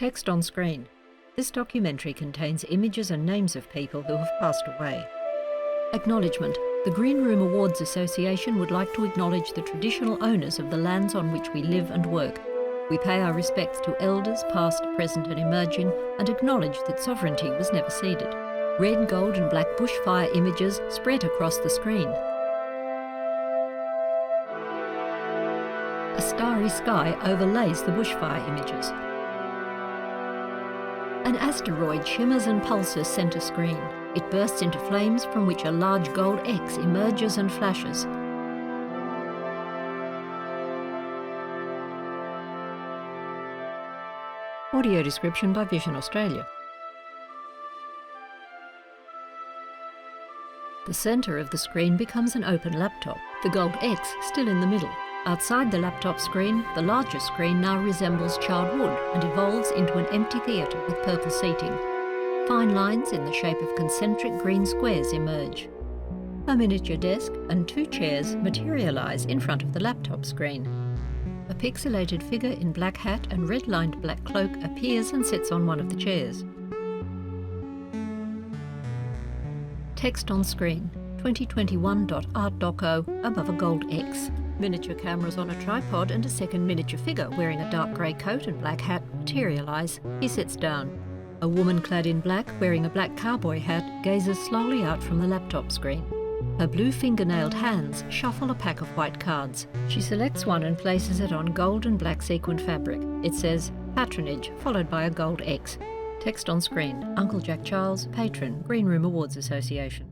Text on screen. This documentary contains images and names of people who have passed away. Acknowledgement. The Green Room Awards Association would like to acknowledge the traditional owners of the lands on which we live and work. We pay our respects to elders past, present and emerging, and acknowledge that sovereignty was never ceded. Red, gold and black bushfire images spread across the screen. A starry sky overlays the bushfire images. An asteroid shimmers and pulses centre screen. It bursts into flames from which a large gold X emerges and flashes. Audio description by Vision Australia. The centre of the screen becomes an open laptop, the gold X still in the middle. Outside the laptop screen, the larger screen now resembles charred wood and evolves into an empty theatre with purple seating. Fine lines in the shape of concentric green squares emerge. A miniature desk and 2 chairs materialise in front of the laptop screen. A pixelated figure in black hat and red-lined black cloak appears and sits on one of the chairs. Text on screen. 2021.art doco above a gold X. Miniature cameras on a tripod and a second miniature figure wearing a dark grey coat and black hat materialise. He sits down. A woman clad in black wearing a black cowboy hat gazes slowly out from the laptop screen. Her blue fingernailed hands shuffle a pack of white cards. She selects one and places it on gold and black sequined fabric. It says Patronage, followed by a gold X. Text on screen. Uncle Jack Charles, Patron, Green Room Awards Association.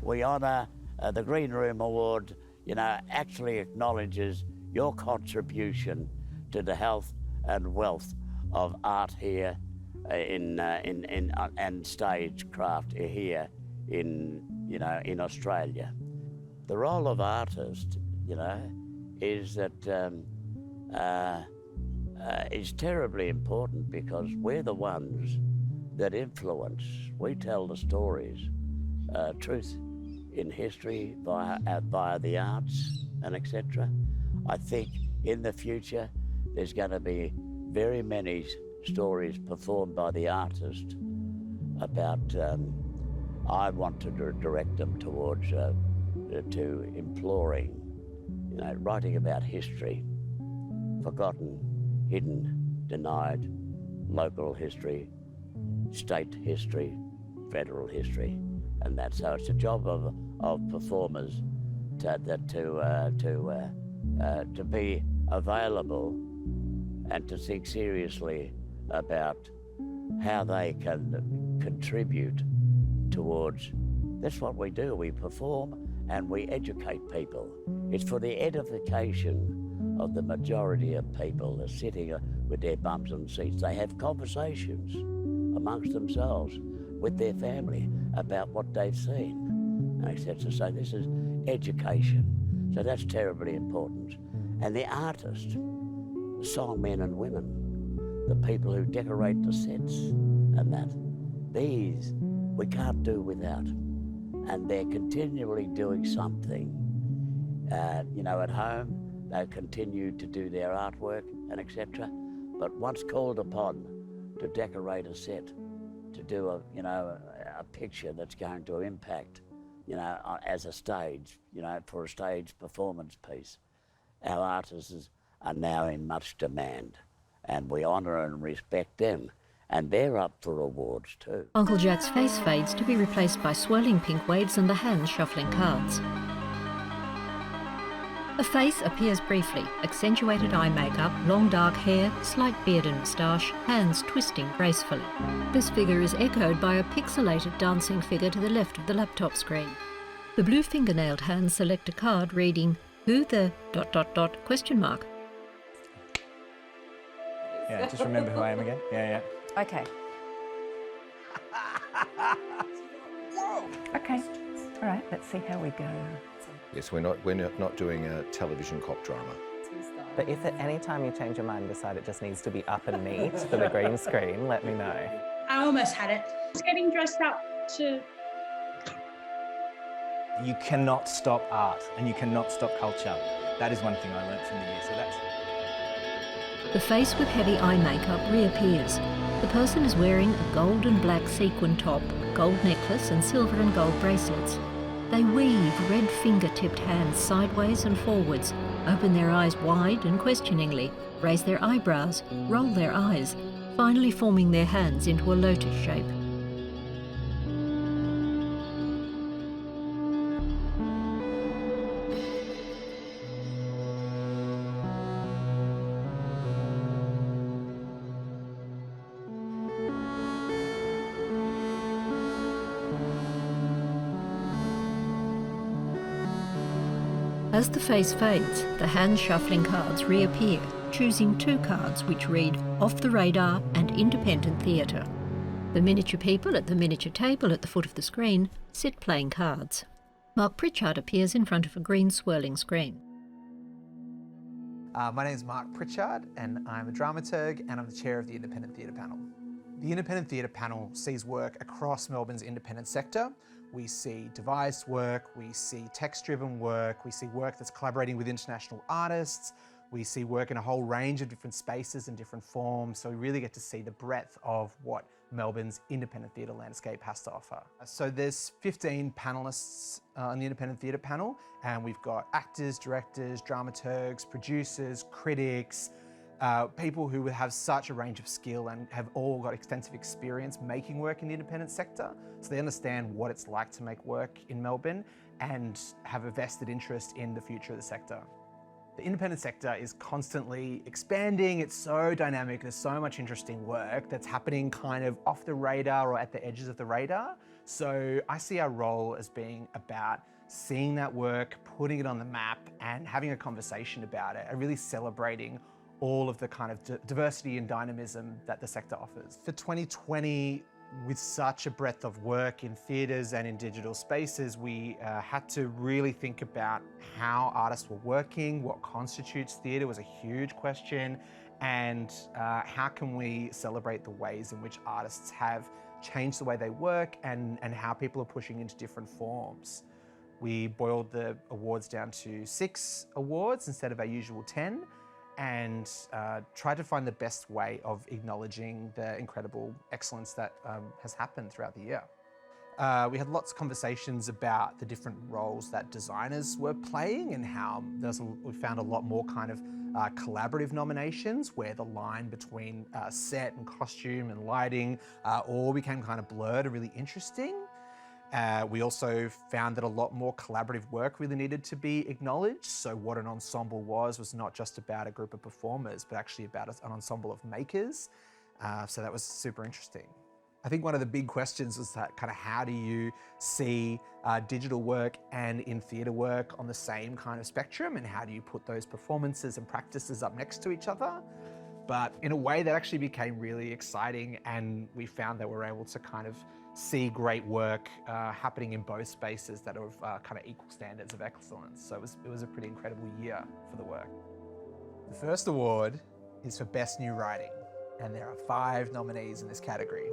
We honour the Green Room Award, actually acknowledges your contribution to the health and wealth of art here and stagecraft here in Australia. The role of artist, is that is terribly important because we're the ones that influence. We tell the stories, truth in history via the arts and etc. I think in the future there's going to be very many stories performed by the artist about. I want to direct them towards to imploring, writing about history, forgotten, hidden, denied, local history, state history, federal history, and that. So it's a job of performers to be available and to think seriously about how they can contribute towards. That's what we do. We perform and we educate people. It's for the edification of the majority of people that are sitting with their bums and seats. They have conversations amongst themselves with their family about what they've seen, etc. So this is education. So that's terribly important. And the artist, the songmen and women, the people who decorate the sets and that, these we can't do without. And they're continually doing something. At home, they continue to do their artwork and etc. But once called upon to decorate a set, to do a picture that's going to impact, as a stage, for a stage performance piece, our artists are now in much demand, and we honour and respect them. And they're up for awards too. Uncle Jack's face fades to be replaced by swirling pink waves and the hands shuffling cards. A face appears briefly, accentuated eye makeup, long dark hair, slight beard and moustache, hands twisting gracefully. This figure is echoed by a pixelated dancing figure to the left of the laptop screen. The blue fingernailed hands select a card reading, "Who the ... question mark." Yeah, just remember who I am again. Yeah. Okay. Okay. All right, let's see how we go. Yes, we're not doing a television cop drama. But if at any time you change your mind and decide it just needs to be up and neat for the green screen, let me know. I almost had it. Just getting dressed up to... You cannot stop art and you cannot stop culture. That is one thing I learned from the year, so that's... The face with heavy eye makeup reappears. The person is wearing a gold and black sequin top, gold necklace and silver and gold bracelets. They weave red finger-tipped hands sideways and forwards, open their eyes wide and questioningly, raise their eyebrows, roll their eyes, finally forming their hands into a lotus shape. As the face fades, the hand-shuffling cards reappear, choosing 2 cards which read Off the Radar and Independent Theatre. The miniature people at the miniature table at the foot of the screen sit playing cards. Mark Pritchard appears in front of a green swirling screen. My name is Mark Pritchard and I'm a dramaturg and I'm the chair of the Independent Theatre Panel. The Independent Theatre Panel sees work across Melbourne's independent sector. We see devised work, we see text-driven work, we see work that's collaborating with international artists, we see work in a whole range of different spaces and different forms, so we really get to see the breadth of what Melbourne's independent theatre landscape has to offer. So there's 15 panellists on the Independent Theatre Panel, and we've got actors, directors, dramaturgs, producers, critics, people who have such a range of skill and have all got extensive experience making work in the independent sector, so they understand what it's like to make work in Melbourne and have a vested interest in the future of the sector. The independent sector is constantly expanding, it's so dynamic, there's so much interesting work that's happening kind of off the radar or at the edges of the radar. So I see our role as being about seeing that work, putting it on the map and having a conversation about it, and really celebrating all of the kind of diversity and dynamism that the sector offers. For 2020, with such a breadth of work in theatres and in digital spaces, we had to really think about how artists were working, what constitutes theatre was a huge question, and how can we celebrate the ways in which artists have changed the way they work and how people are pushing into different forms. We boiled the awards down to 6 awards instead of our usual 10, and tried to find the best way of acknowledging the incredible excellence that has happened throughout the year. We had lots of conversations about the different roles that designers were playing and how we found a lot more kind of collaborative nominations where the line between set and costume and lighting all became kind of blurred and really interesting. We also found that a lot more collaborative work really needed to be acknowledged. So what an ensemble was not just about a group of performers, but actually about an ensemble of makers. So that was super interesting. I think one of the big questions was that kind of how do you see digital work and in theatre work on the same kind of spectrum, and how do you put those performances and practices up next to each other? But in a way that actually became really exciting, and we found that we're able to kind of see great work happening in both spaces that are of kind of equal standards of excellence. So it was a pretty incredible year for the work. The first award is for Best New Writing, and there are 5 nominees in this category.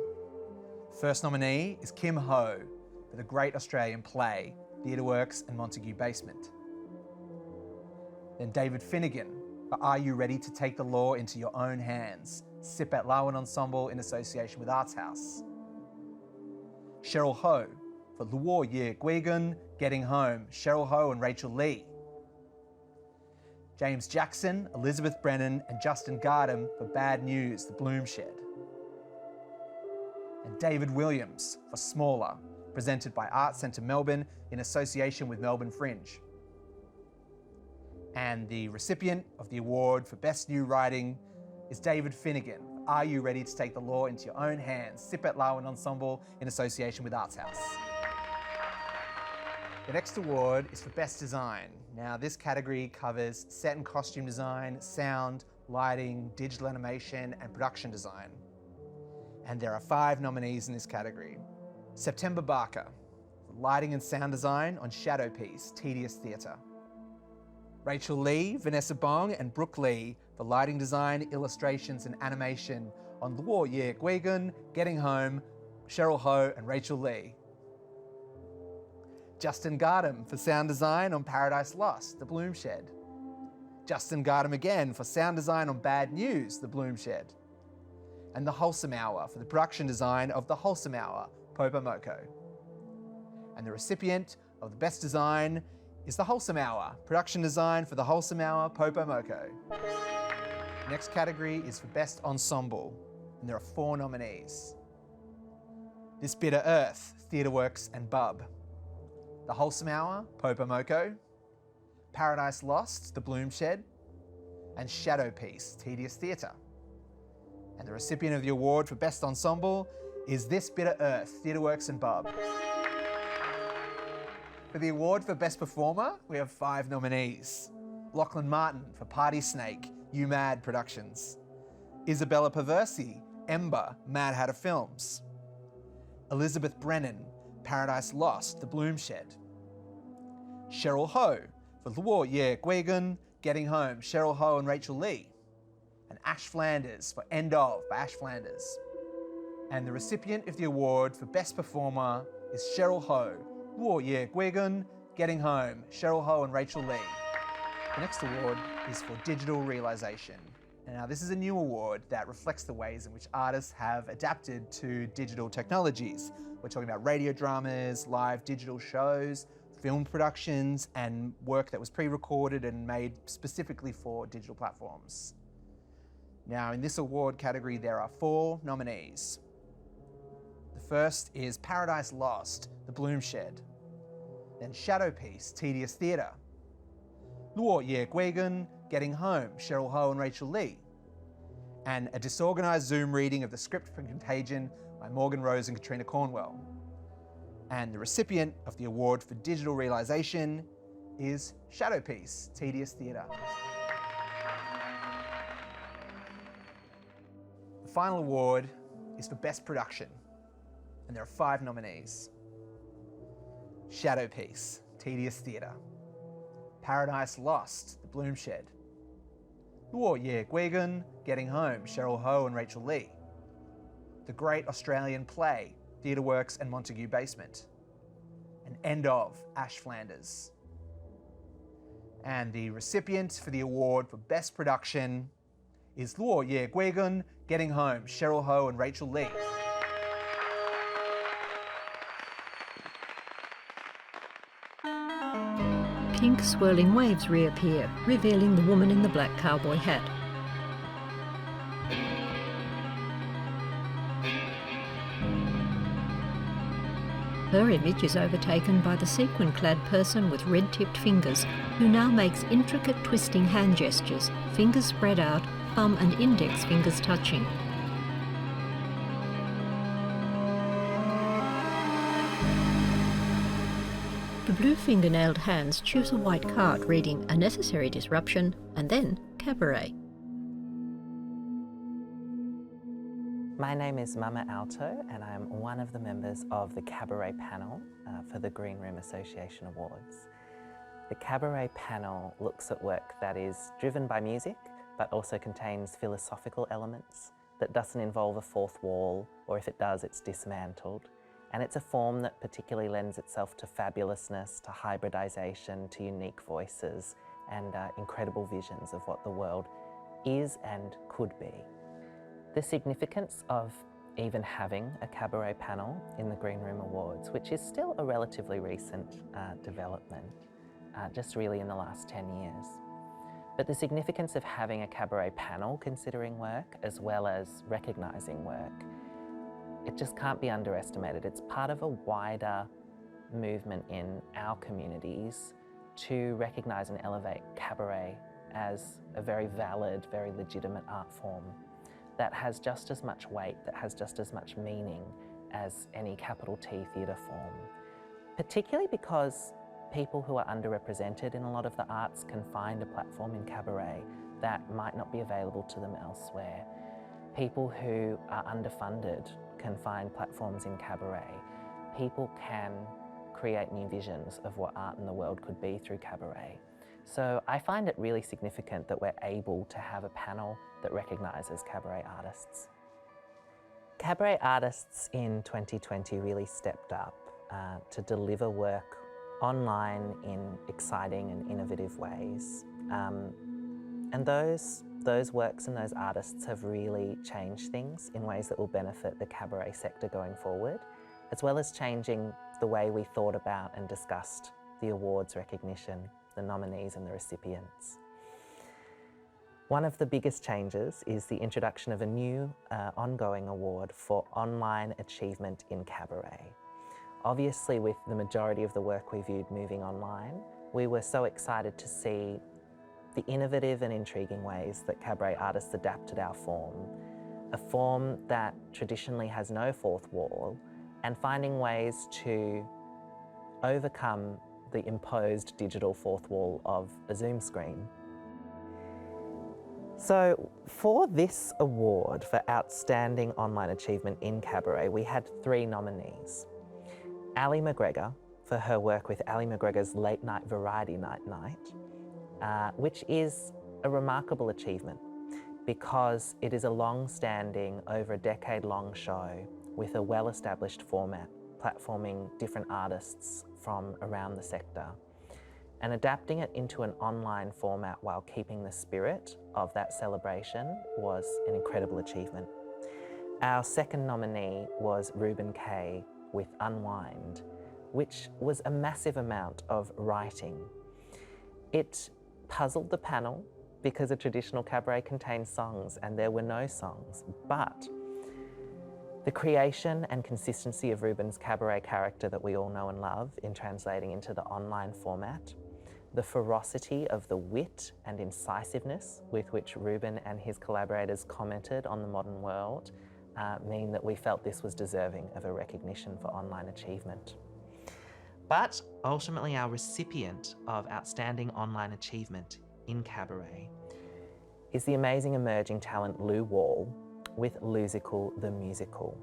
First nominee is Kim Ho for the great Australian play, Theatre Works and Montague Basement. Then David Finnegan for Are You Ready to Take the Law into Your Own Hands? Sipet Lawan Ensemble in association with Arts House. Cheryl Ho for Luo Ye Guigun, Getting Home, Cheryl Ho and Rachel Lee. James Jackson, Elizabeth Brennan and Justin Gardam for Bad News, The Bloom Shed. And David Williams for Smaller, presented by Arts Centre Melbourne in association with Melbourne Fringe. And the recipient of the award for Best New Writing is David Finnegan. Are You Ready to Take the Law into Your Own Hands? Sipet Lawan Ensemble in association with Arts House. The next award is for Best Design. Now this category covers set and costume design, sound, lighting, digital animation and production design. And there are 5 nominees in this category. September Barker for lighting and sound design on Shadowpiece, Tedious Theatre. Rachel Lee, Vanessa Bong and Brooke Lee for lighting design, illustrations and animation on Luo Ye Guigun, Getting Home, Cheryl Ho and Rachel Lee. Justin Gardam for sound design on Paradise Lost, The Bloom Shed. Justin Gardam again for sound design on Bad News, The Bloom Shed. And the Wholesome Hour for the production design of The Wholesome Hour, Popomoko. And the recipient of the best design is The Wholesome Hour, production design for The Wholesome Hour, Popomoko. Next category is for best ensemble, and there are 4 nominees. This Bitter Earth, TheatreWorks and Bub. The Wholesome Hour, Popomoko. Paradise Lost, The Bloom Shed. And Shadow Piece, Tedious Theatre. And the recipient of the award for Best Ensemble is This Bitter Earth, TheatreWorks and Bub. For the award for Best Performer, we have 5 nominees. Lachlan Martin for Party Snake, You Mad Productions. Isabella Perversi, Ember, Mad Hatter Films. Elizabeth Brennan, Paradise Lost, The Bloom Shed. Cheryl Ho for Luo Ye Gwegun, Getting Home, Cheryl Ho and Rachel Lee. And Ash Flanders for End Of by Ash Flanders. And the recipient of the award for Best Performer is Cheryl Ho, Luo Ye Gwegun, Getting Home, Cheryl Ho and Rachel Lee. The next award is for Digital Realisation. Now, this is a new award that reflects the ways in which artists have adapted to digital technologies. We're talking about radio dramas, live digital shows, film productions, and work that was pre-recorded and made specifically for digital platforms. Now, in this award category, there are 4 nominees. The first is Paradise Lost, The Bloom Shed. Then Shadow Piece, Tedious Theatre. Luo Ye Gwegun, Getting Home, Cheryl Ho and Rachel Lee. And a disorganised Zoom reading of the script for Contagion by Morgan Rose and Katrina Cornwell. And the recipient of the award for Digital Realisation is Shadow Piece, Tedious Theatre. The final award is for Best Production, and there are 5 nominees. Shadow Piece, Tedious Theatre. Paradise Lost, The Bloom Shed. Luo Ye Gwegun, Getting Home, Cheryl Ho and Rachel Lee. The Great Australian Play, TheatreWorks and Montague Basement. And End Of, Ash Flanders. And the recipient for the award for Best Production is Luo Ye Gwegun, Getting Home, Cheryl Ho and Rachel Lee. Pink swirling waves reappear, revealing the woman in the black cowboy hat. Her image is overtaken by the sequin-clad person with red-tipped fingers, who now makes intricate twisting hand gestures, fingers spread out, thumb and index fingers touching. The blue fingernailed hands choose a white card reading A Necessary Disruption and then Cabaret. My name is Mama Alto and I'm one of the members of the Cabaret panel for the Green Room Association Awards. The Cabaret panel looks at work that is driven by music but also contains philosophical elements, that doesn't involve a fourth wall, or if it does, it's dismantled. And it's a form that particularly lends itself to fabulousness, to hybridization, to unique voices, and incredible visions of what the world is and could be. The significance of even having a cabaret panel in the Green Room Awards, which is still a relatively recent development, just really in the last 10 years. But the significance of having a cabaret panel considering work, as well as recognising work, it just can't be underestimated. It's part of a wider movement in our communities to recognise and elevate cabaret as a very valid, very legitimate art form that has just as much weight, that has just as much meaning as any capital T theatre form. Particularly because people who are underrepresented in a lot of the arts can find a platform in cabaret that might not be available to them elsewhere. People who are underfunded can find platforms in cabaret. People can create new visions of what art in the world could be through cabaret. So I find it really significant that we're able to have a panel that recognises cabaret artists. Cabaret artists in 2020 really stepped up to deliver work online in exciting and innovative ways. And those works and those artists have really changed things in ways that will benefit the cabaret sector going forward, as well as changing the way we thought about and discussed the awards recognition, the nominees and the recipients. One of the biggest changes is the introduction of a new ongoing award for online achievement in cabaret. Obviously, with the majority of the work we viewed moving online, we were so excited to see the innovative and intriguing ways that cabaret artists adapted our form, a form that traditionally has no fourth wall, and finding ways to overcome the imposed digital fourth wall of a Zoom screen. So for this award for Outstanding Online Achievement in Cabaret, we had 3 nominees. Ali McGregor for her work with Ali McGregor's Late Night Variety Night, which is a remarkable achievement because it is a long-standing, over a decade-long show with a well-established format, platforming different artists from around the sector. And adapting it into an online format while keeping the spirit of that celebration was an incredible achievement. Our second nominee was Ruben K with Unwind, which was a massive amount of writing. It puzzled the panel because a traditional cabaret contains songs and there were no songs, but the creation and consistency of Ruben's cabaret character that we all know and love in translating into the online format, the ferocity of the wit and incisiveness with which Ruben and his collaborators commented on the modern world mean that we felt this was deserving of a recognition for online achievement. But ultimately our recipient of Outstanding Online Achievement in Cabaret is the amazing emerging talent Lou Wall with Lusical the Musical.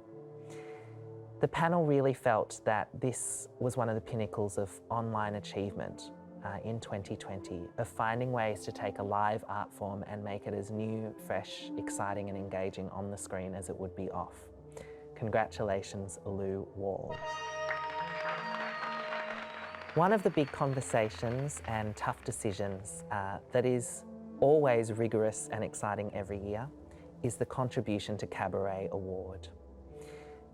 The panel really felt that this was one of the pinnacles of online achievement in 2020, of finding ways to take a live art form and make it as new, fresh, exciting and engaging on the screen as it would be off. Congratulations, Lou Wall. One of the big conversations and tough decisions that is always rigorous and exciting every year is the Contribution to Cabaret Award.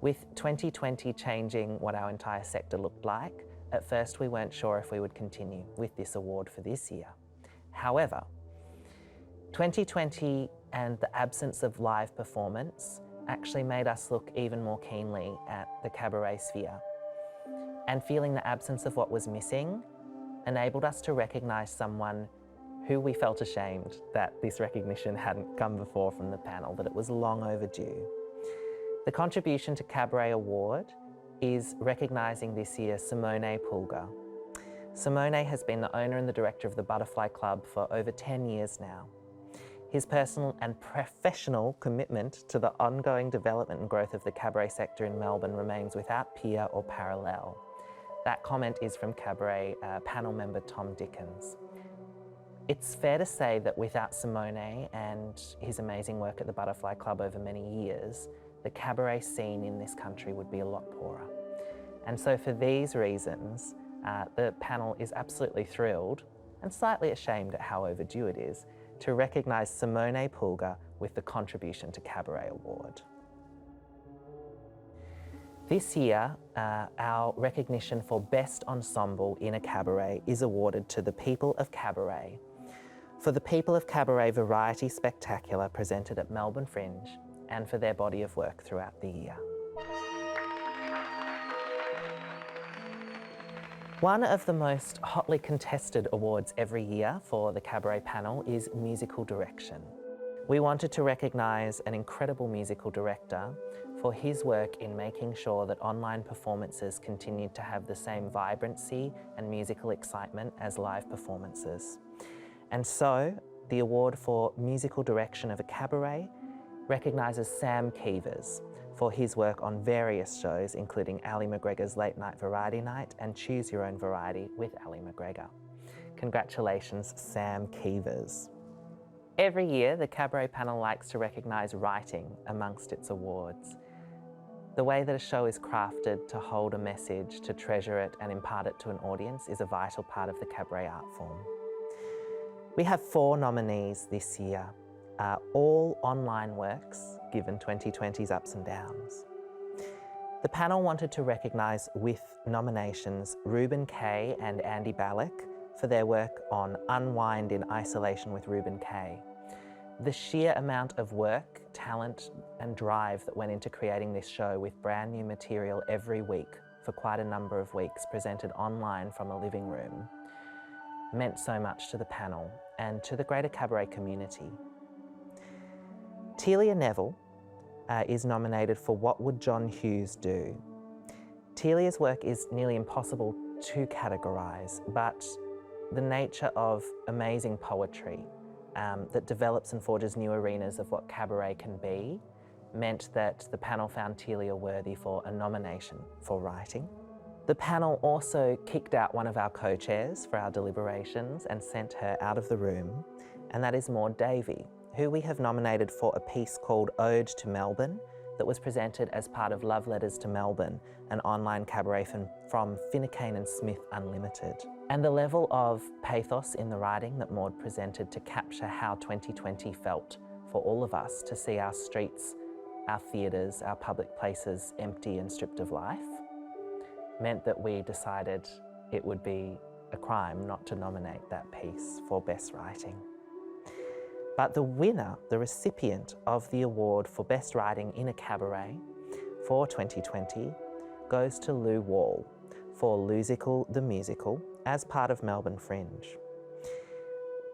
With 2020 changing what our entire sector looked like, at first we weren't sure if we would continue with this award for this year. However, 2020 and the absence of live performance actually made us look even more keenly at the cabaret sphere. And feeling the absence of what was missing enabled us to recognise someone who we felt ashamed that this recognition hadn't come before from the panel, that it was long overdue. The Contribution to Cabaret Award is recognising this year Simone Pulga. Simone has been the owner and the director of the Butterfly Club for over 10 years now. His personal and professional commitment to the ongoing development and growth of the cabaret sector in Melbourne remains without peer or parallel. That comment is from Cabaret panel member Tom Dickens. It's fair to say that without Simone and his amazing work at the Butterfly Club over many years, the cabaret scene in this country would be a lot poorer. And so for these reasons, the panel is absolutely thrilled and slightly ashamed at how overdue it is to recognise Simone Pulga with the Contribution to Cabaret Award. This year, our recognition for Best Ensemble in a Cabaret is awarded to the People of Cabaret for the People of Cabaret Variety Spectacular presented at Melbourne Fringe and for their body of work throughout the year. One of the most hotly contested awards every year for the Cabaret panel is Musical Direction. We wanted to recognise an incredible musical director for his work in making sure that online performances continued to have the same vibrancy and musical excitement as live performances. And so, the award for Musical Direction of a Cabaret recognises Sam Keevers for his work on various shows, including Ali McGregor's Late Night Variety Night and Choose Your Own Variety with Ali McGregor. Congratulations, Sam Keevers. Every year, the Cabaret panel likes to recognise writing amongst its awards. The way that a show is crafted to hold a message, to treasure it and impart it to an audience is a vital part of the cabaret art form. We have 4 nominees this year, all online works, given 2020's ups and downs. The panel wanted to recognise with nominations Reuben Kaye and Andy Ballack for their work on Unwind in Isolation with Reuben Kaye. The sheer amount of work, talent and drive that went into creating this show with brand new material every week for quite a number of weeks, presented online from a living room, meant so much to the panel and to the greater cabaret community. Telia Neville is nominated for What Would John Hughes Do? Telia's work is nearly impossible to categorise, but the nature of amazing poetry that develops and forges new arenas of what cabaret can be meant that the panel found Telia worthy for a nomination for writing. The panel also kicked out one of our co-chairs for our deliberations and sent her out of the room, and that is Maud Davey, who we have nominated for a piece called Ode to Melbourne that was presented as part of Love Letters to Melbourne, an online cabaret from Finucane and Smith Unlimited. And the level of pathos in the writing that Maud presented to capture how 2020 felt for all of us, to see our streets, our theatres, our public places empty and stripped of life, meant that we decided it would be a crime not to nominate that piece for Best Writing. But the winner, the recipient of the award for Best Writing in a Cabaret for 2020 goes to Lou Wall for Lusical the Musical as part of Melbourne Fringe.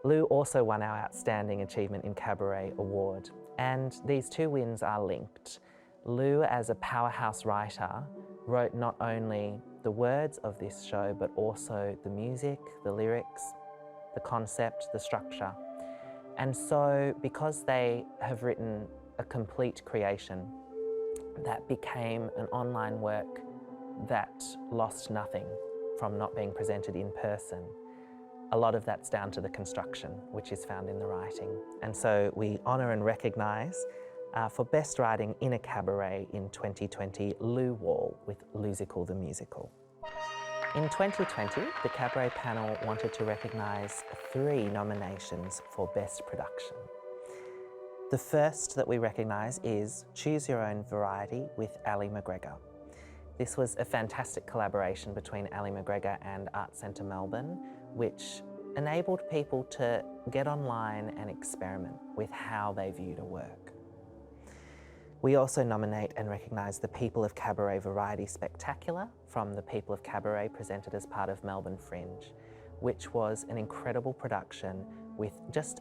Lou also won our Outstanding Achievement in Cabaret award, and these 2 wins are linked. Lou, as a powerhouse writer, wrote not only the words of this show, but also the music, the lyrics, the concept, the structure. And so, because they have written a complete creation that became an online work that lost nothing from not being presented in person, a lot of that's down to the construction, which is found in the writing. And so we honour and recognise for Best Writing in a Cabaret in 2020, Lou Wall with Lusical the Musical. In 2020, the Cabaret panel wanted to recognise 3 nominations for Best Production. The first that we recognise is Choose Your Own Variety with Ali McGregor. This was a fantastic collaboration between Ali McGregor and Arts Centre Melbourne, which enabled people to get online and experiment with how they viewed a work. We also nominate and recognise the People of Cabaret Variety Spectacular from the People of Cabaret, presented as part of Melbourne Fringe, which was an incredible production with just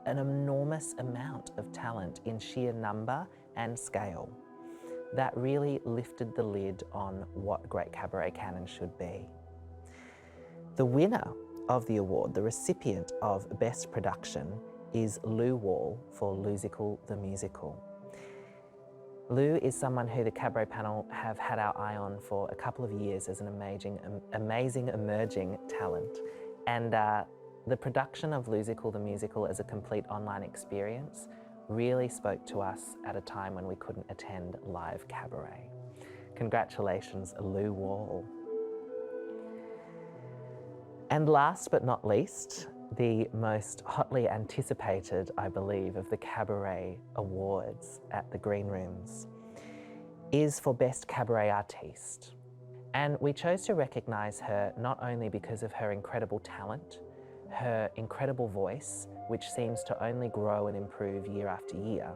an enormous amount of talent in sheer number and scale. That really lifted the lid on what great cabaret can and should be. The winner of the award, the recipient of Best Production, is Lou Wall for Lusical the Musical. Lou is someone who the Cabaret panel have had our eye on for a couple of years as an amazing emerging talent. And the production of Lusical the Musical as a complete online experience really spoke to us at a time when we couldn't attend live cabaret. Congratulations, Lou Wall. And last but not least, the most hotly anticipated, I believe, of the Cabaret Awards at the Green Rooms is for Best Cabaret Artiste. And we chose to recognise her not only because of her incredible talent, her incredible voice, which seems to only grow and improve year after year,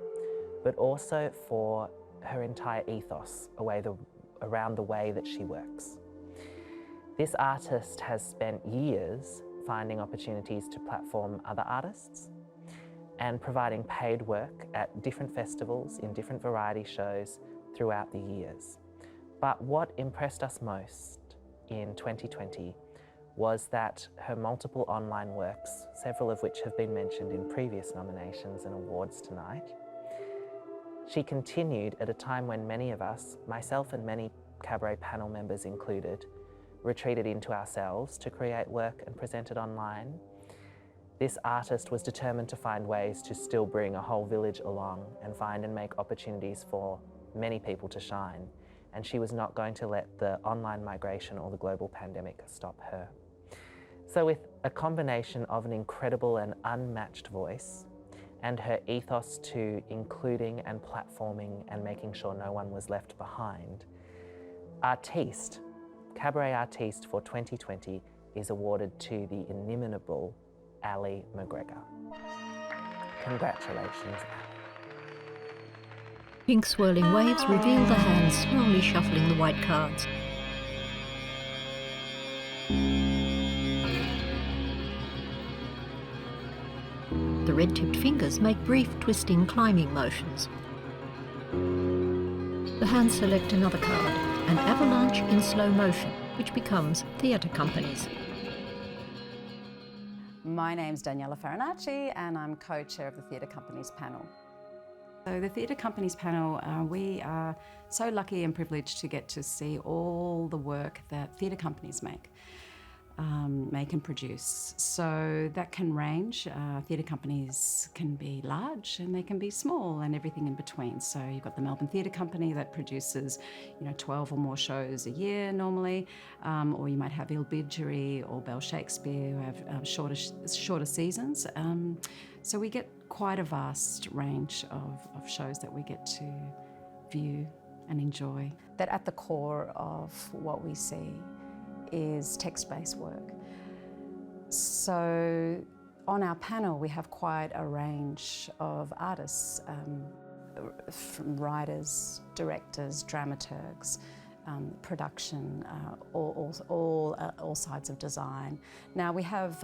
but also for her entire ethos around the way that she works. This artist has spent years finding opportunities to platform other artists and providing paid work at different festivals in different variety shows throughout the years. But what impressed us most in 2020 was that her multiple online works, several of which have been mentioned in previous nominations and awards tonight, she continued at a time when many of us, myself and many Cabaret panel members included, retreated into ourselves to create work and present it online. This artist was determined to find ways to still bring a whole village along and find and make opportunities for many people to shine. And she was not going to let the online migration or the global pandemic stop her. So with a combination of an incredible and unmatched voice and her ethos to including and platforming and making sure no one was left behind, Artiste, Cabaret Artiste for 2020 is awarded to the inimitable Ali McGregor. Congratulations, Ali. Pink swirling waves reveal the hands slowly shuffling the white cards. The red-tipped fingers make brief, twisting, climbing motions. The hands select another card, an avalanche in slow motion, which becomes theatre companies. My name's Daniela Farinacci and I'm co-chair of the Theatre Companies panel. So the Theatre Companies panel, we are so lucky and privileged to get to see all the work that theatre companies make and produce. So that can range. Theatre companies can be large and they can be small and everything in between. So you've got the Melbourne Theatre Company that produces 12 or more shows a year normally, or you might have Eugyeene or Bell Shakespeare who have shorter seasons. So we get quite a vast range of shows that we get to view and enjoy. That at the core of what we see is text-based work. So on our panel we have quite a range of artists, from writers, directors, dramaturgs, production, all sides of design. Now we have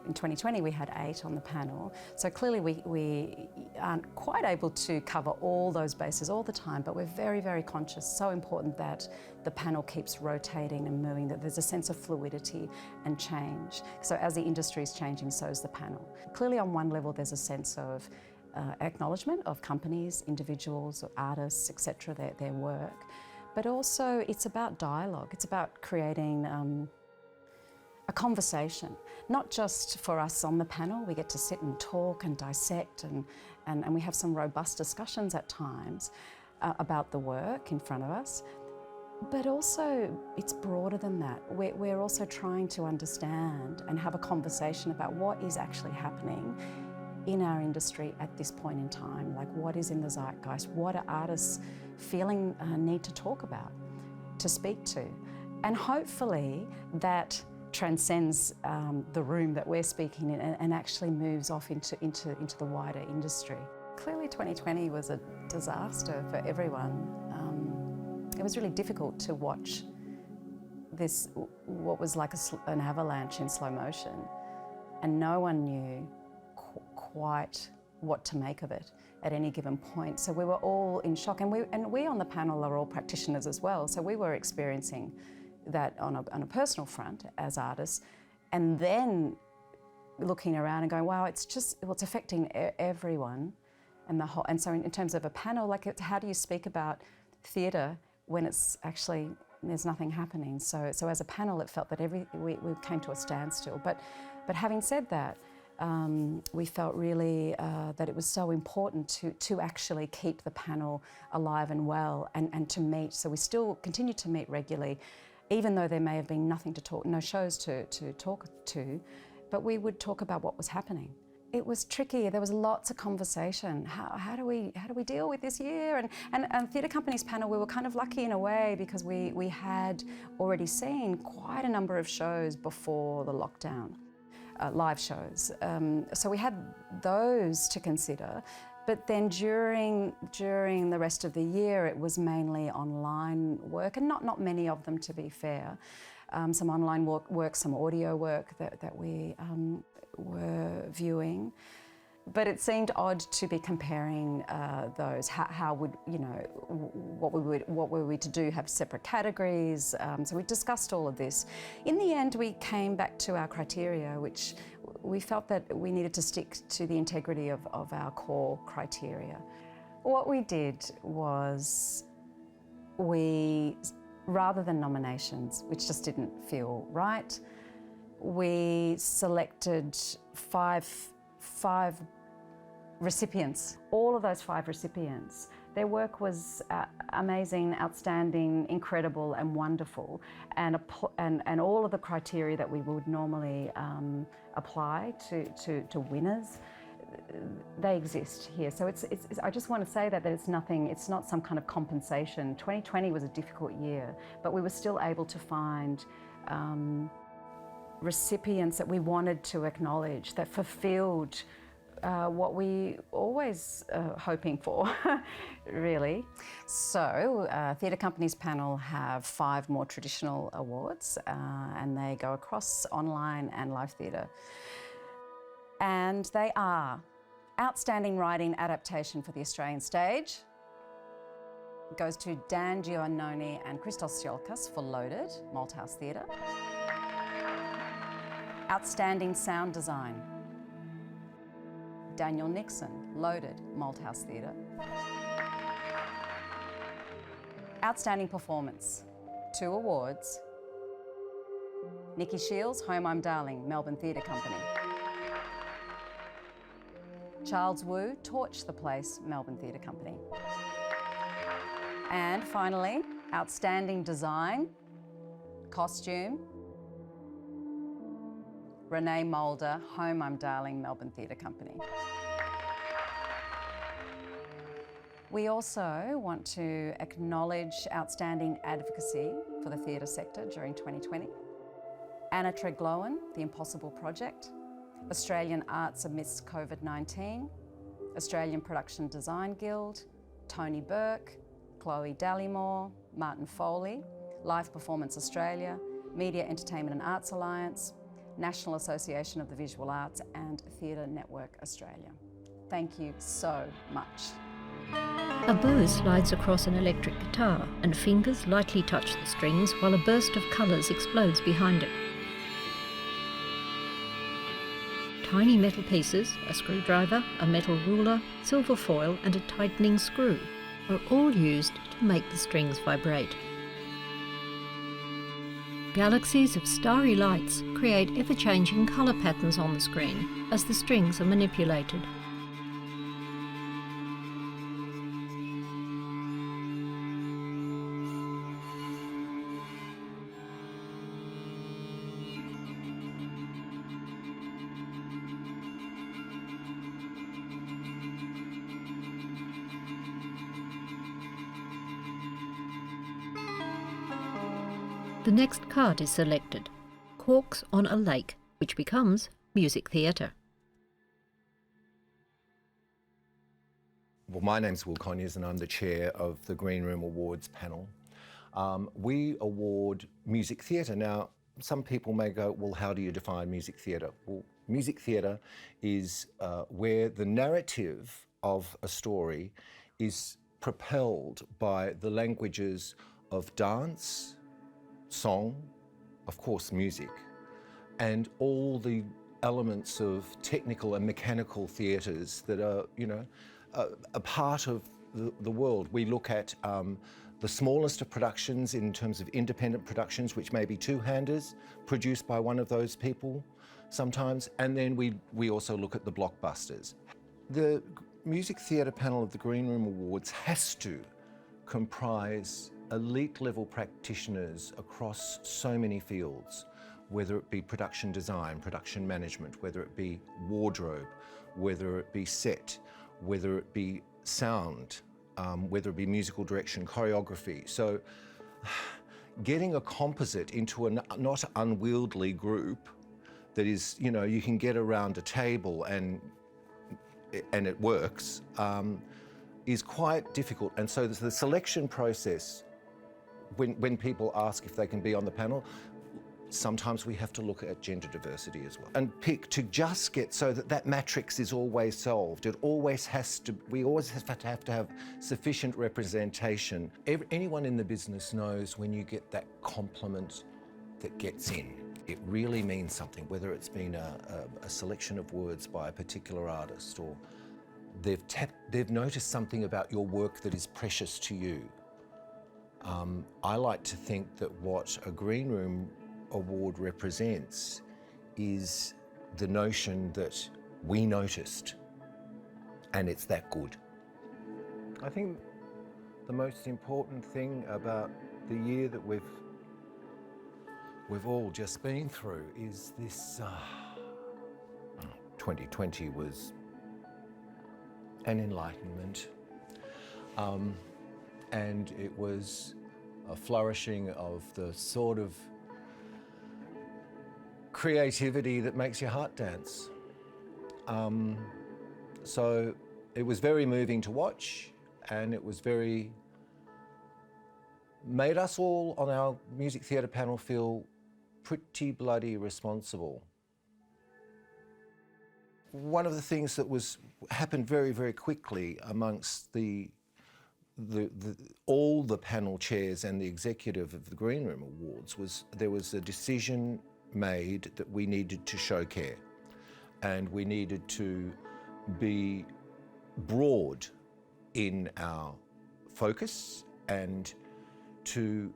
in 2020 we had 8 on the panel, so clearly we aren't quite able to cover all those bases all the time, but we're very, very conscious, so important that the panel keeps rotating and moving, that there's a sense of fluidity and change. So as the industry is changing, so is the panel. Clearly on one level there's a sense of acknowledgement of companies, individuals, or artists, etc., their work, but also it's about dialogue, it's about creating a conversation, not just for us on the panel. We get to sit and talk and dissect and we have some robust discussions at times about the work in front of us, but also it's broader than that. We're also trying to understand and have a conversation about what is actually happening in our industry at this point in time, like what is in the zeitgeist, what are artists feeling need to talk about, to speak to, and hopefully that transcends the room that we're speaking in and actually moves off into the wider industry. Clearly 2020 was a disaster for everyone. It was really difficult to watch this, what was like an avalanche in slow motion, and no one knew quite what to make of it at any given point. So we were all in shock, and we on the panel are all practitioners as well, so we were experiencing that on a personal front as artists, and then looking around and going, wow, it's affecting everyone and the whole. And so in terms of a panel, like how do you speak about theatre when it's actually there's nothing happening? So as a panel, it felt that we came to a standstill. But having said that, we felt really that it was so important to actually keep the panel alive and well and to meet. So we still continue to meet regularly, even though there may have been no shows to talk to, but we would talk about what was happening. It was tricky. There was lots of conversation. How do we deal with this year? And Theatre Companies panel, we were kind of lucky in a way because we had already seen quite a number of shows before the lockdown, live shows. So we had those to consider. But then during the rest of the year, it was mainly online work, and not many of them, to be fair. Some online work, some audio work that we were viewing. But it seemed odd to be comparing those. How would, what were we to do? Have separate categories? So we discussed all of this. In the end, we came back to our criteria, which we felt that we needed to stick to the integrity of our core criteria. What we did was rather than nominations, which just didn't feel right, we selected five recipients. All of those 5 recipients, their work was amazing, outstanding, incredible and wonderful, and all of the criteria that we would normally apply to winners, they exist here. So I just want to say that it's nothing, it's not some kind of compensation. 2020 was a difficult year, but we were still able to find recipients that we wanted to acknowledge, that fulfilled what we always hoping for, really. So, Theatre Companies panel have 5 more traditional awards, and they go across online and live theatre. And they are Outstanding Writing Adaptation for the Australian Stage. It goes to Dan Giannone and Christos Tsiolkas for Loaded, Malthouse Theatre. Outstanding Sound Design. Daniel Nixon, Loaded, Malthouse Theatre. Outstanding Performance, 2 awards. Nikki Shields, Home I'm Darling, Melbourne Theatre Company. Charles Wu, Torch the Place, Melbourne Theatre Company. And finally, Outstanding Design, Costume, Renee Mulder, Home I'm Darling, Melbourne Theatre Company. We also want to acknowledge outstanding advocacy for the theatre sector during 2020. Anna Treglowan, The Impossible Project, Australian Arts Amidst COVID-19, Australian Production Design Guild, Tony Burke, Chloe Dallymore, Martin Foley, Live Performance Australia, Media Entertainment and Arts Alliance, National Association of the Visual Arts and Theatre Network Australia. Thank you so much. A bow slides across an electric guitar and fingers lightly touch the strings while a burst of colours explodes behind it. Tiny metal pieces, a screwdriver, a metal ruler, silver foil and a tightening screw are all used to make the strings vibrate. Galaxies of starry lights create ever-changing colour patterns on the screen as the strings are manipulated. The next card is selected, Corks on a Lake, which becomes music theatre. Well, my name's Will Conyers and I'm the chair of the Green Room Awards panel. We award music theatre. Now, some people may go, well, how do you define music theatre? Well, music theatre is where the narrative of a story is propelled by the languages of dance, song, of course music, and all the elements of technical and mechanical theatres that are, a part of the world. We look at the smallest of productions in terms of independent productions, which may be two-handers, produced by one of those people sometimes, and then we also look at the blockbusters. The music theatre panel of the Green Room Awards has to comprise elite level practitioners across so many fields, whether it be production design, production management, whether it be wardrobe, whether it be set, whether it be sound, whether it be musical direction, choreography. So getting a composite into a not unwieldy group that is, you can get around a table and it works, is quite difficult. And so the selection process, when people ask if they can be on the panel, sometimes we have to look at gender diversity as well and pick to just get so that matrix is always solved. It always has to, we always have to have sufficient representation. Anyone in the business knows when you get that compliment that gets in, it really means something, whether it's been a selection of words by a particular artist or they've noticed something about your work that is precious to you. I like to think that what a Green Room Award represents is the notion that we noticed and it's that good. I think the most important thing about the year that we've all just been through is this 2020 was an enlightenment, and it was a flourishing of the sort of creativity that makes your heart dance. So it was very moving to watch, and it was made us all on our music theatre panel feel pretty bloody responsible. One of the things that happened very, very quickly amongst all the panel chairs and the executive of the Green Room Awards was there was a decision made that we needed to show care, and we needed to be broad in our focus and to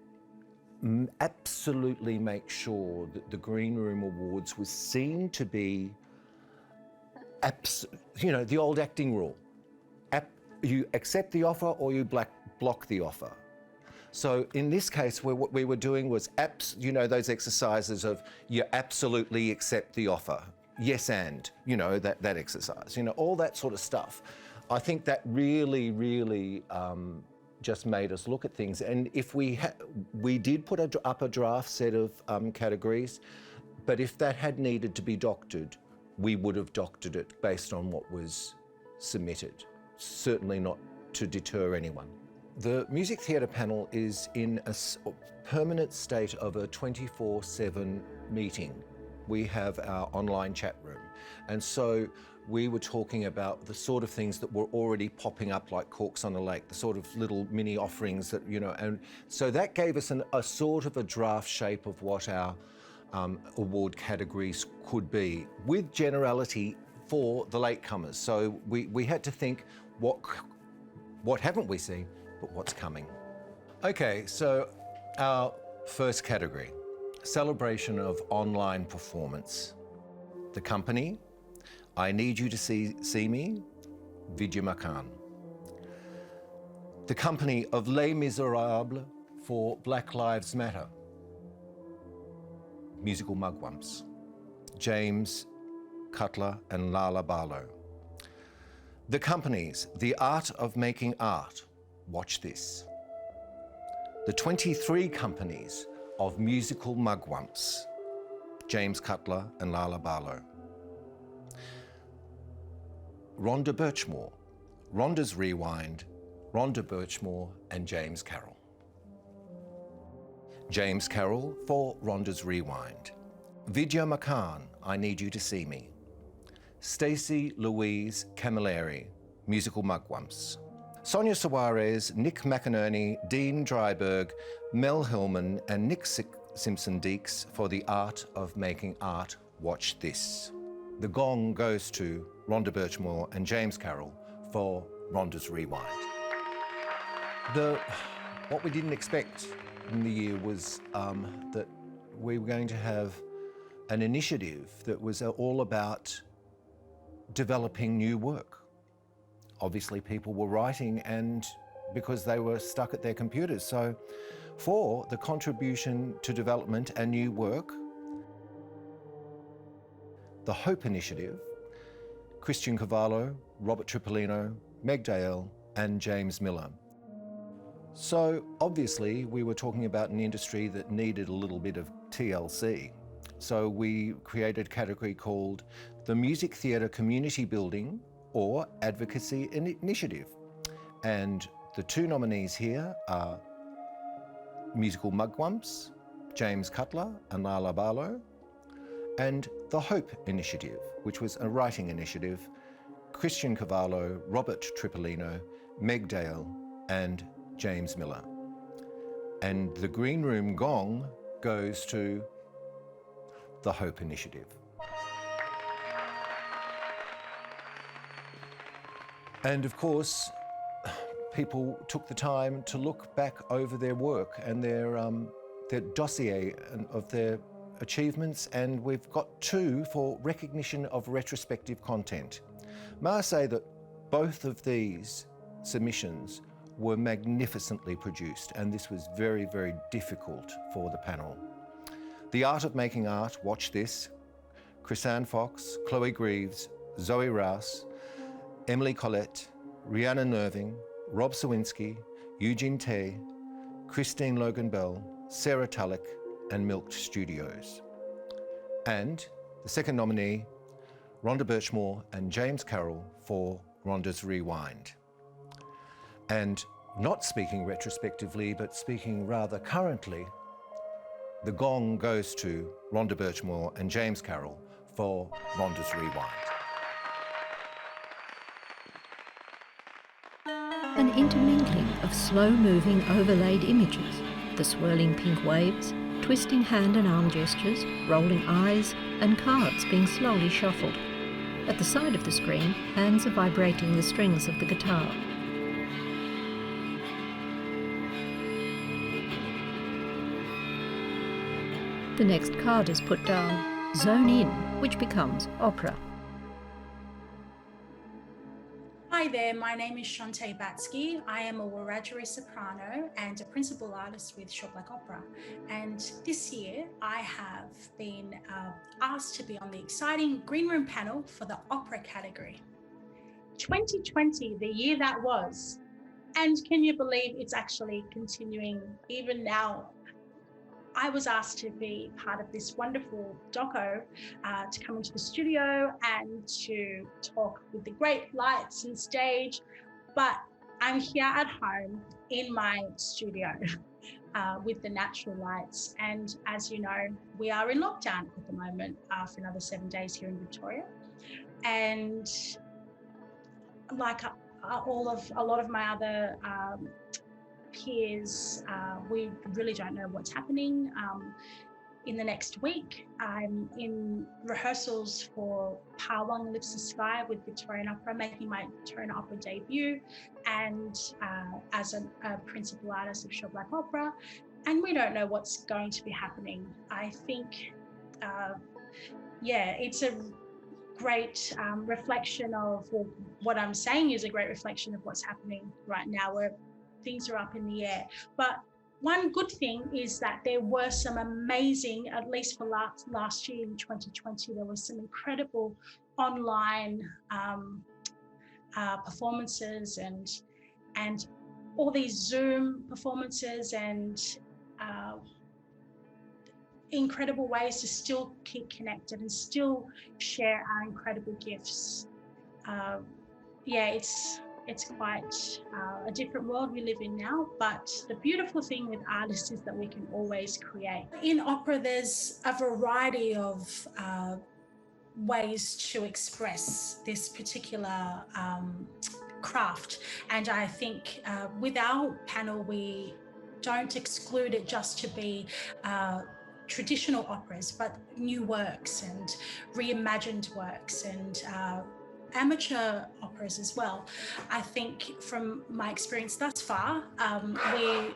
absolutely make sure that the Green Room Awards was seen to be, the old acting rule. You accept the offer or you block the offer. So in this case, what we were doing was, those exercises of you absolutely accept the offer, yes and, that exercise, all that sort of stuff. I think that really, really just made us look at things. And if we did put up a draft set of categories, but if that had needed to be doctored, we would have doctored it based on what was submitted, certainly not to deter anyone. The Music Theatre panel is in a permanent state of a 24/7 meeting. We have our online chat room. And so we were talking about the sort of things that were already popping up like corks on a lake, the sort of little mini offerings that, and so that gave us a sort of a draft shape of what our award categories could be, with generality for the latecomers. So we had to think, what haven't we seen, but what's coming? Okay, so our first category, celebration of online performance. The company, I Need You to See Me, Vidya Makan. The company of Les Miserables for Black Lives Matter, musical mugwumps, James Cutler and Lala Barlow. The companies, The Art of Making Art, watch this. The 23 companies of musical mugwumps, James Cutler and Lala Barlow. Rhonda Birchmore, Rhonda's Rewind, Rhonda Birchmore and James Carroll. James Carroll for Rhonda's Rewind. Vidya Makan, I Need You to See Me. Stacey Louise Camilleri, musical mugwumps. Sonia Suarez, Nick McInerney, Dean Dryberg, Mel Hillman and Nick Simpson-Deeks for The Art of Making Art, watch this. The gong goes to Rhonda Birchmore and James Carroll for Rhonda's Rewind. What we didn't expect in the year was that we were going to have an initiative that was all about developing new work. Obviously, people were writing and because they were stuck at their computers. So for the contribution to development and new work, the Hope Initiative, Christian Cavallo, Robert Tripolino, Meg Dale and James Miller. So obviously we were talking about an industry that needed a little bit of TLC. So we created a category called the Music Theatre Community Building or Advocacy Initiative. And the two nominees here are musical mugwumps, James Cutler and Lala Barlow, and the Hope Initiative, which was a writing initiative, Christian Cavallo, Robert Tripolino, Meg Dale and James Miller. And the Green Room gong goes to the Hope Initiative. And of course, people took the time to look back over their work and their dossier of their achievements, and we've got two for recognition of retrospective content. May I say that Both of these submissions were magnificently produced, and this was very, very difficult for the panel. The Art of Making Art, watch this, Chrisanne Fox, Chloe Greaves, Zoe Rouse, Emily Collette, Rhiannon Irving, Rob Sawinski, Eugyeene Teh, Christine Logan Bell, Sarah Tulloch, and Milked Studios. And the second nominee, Rhonda Birchmore and James Carroll for Rhonda's Rewind. And not speaking retrospectively, but speaking rather currently, the gong goes to Rhonda Birchmore and James Carroll for Rhonda's Rewind. An intermingling of slow-moving overlaid images, the swirling pink waves, twisting hand and arm gestures, rolling eyes, and cards being slowly shuffled. At the side of the screen, hands are vibrating the strings of the guitar. The next card is put down, Zone In, which becomes opera. Hi there, my name is Shauntai Batzke. I am a Wiradjuri soprano and a principal artist with Short Black Opera. And this year I have been asked to be on the exciting Green Room panel for the opera category. 2020, the year that was. And can you believe it's actually continuing even now? I was asked to be part of this wonderful doco, to come into the studio and to talk with the great lights and stage, but I'm here at home in my studio with the natural lights. And as you know, we are in lockdown at the moment for another 7 days here in Victoria. And like a lot of my other peers, we really don't know what's happening in the next week. I'm in rehearsals for Pawang Lifts the Sky with Victorian Opera, making my Victorian Opera debut, and as a principal artist of Short Black Opera, and we don't know what's going to be happening. I think, it's a great reflection of, well, what I'm saying is a great reflection of what's happening right now, where things are up in the air. But one good thing is that there were some amazing, at least for last year in 2020, there was some incredible online performances and all these Zoom performances and incredible ways to still keep connected and still share our incredible gifts. It's quite a different world we live in now, but the beautiful thing with artists is that we can always create. In opera, there's a variety of ways to express this particular craft. And I think with our panel, we don't exclude it just to be traditional operas, but new works and reimagined works and amateur operas as well. I think from my experience thus far, we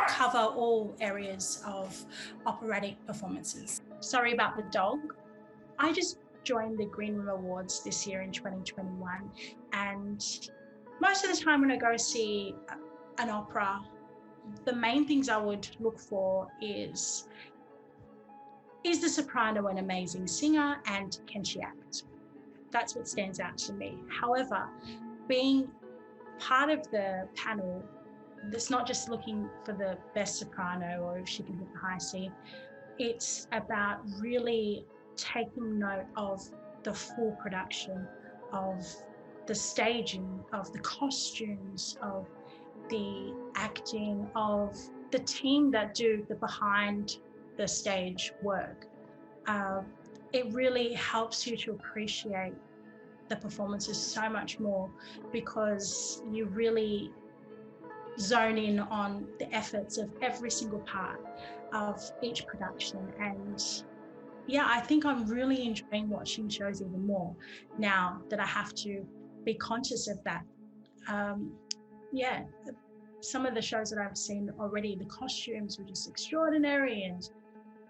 cover all areas of operatic performances. Sorry about the dog. I just joined the Green Room Awards this year in 2021, and most of the time when I go see an opera, the main things I would look for is the soprano an amazing singer, and can she act? That's what stands out to me. However, being part of the panel, that's not just looking for the best soprano or if she can hit the high C. It's about really taking note of the full production, of the staging, of the costumes, of the acting, of the team that do the behind the stage work. It really helps you to appreciate the performances so much more, because you really zone in on the efforts of every single part of each production. And yeah, I think I'm really enjoying watching shows even more now that I have to be conscious of that. Some of the shows that I've seen already, the costumes were just extraordinary, and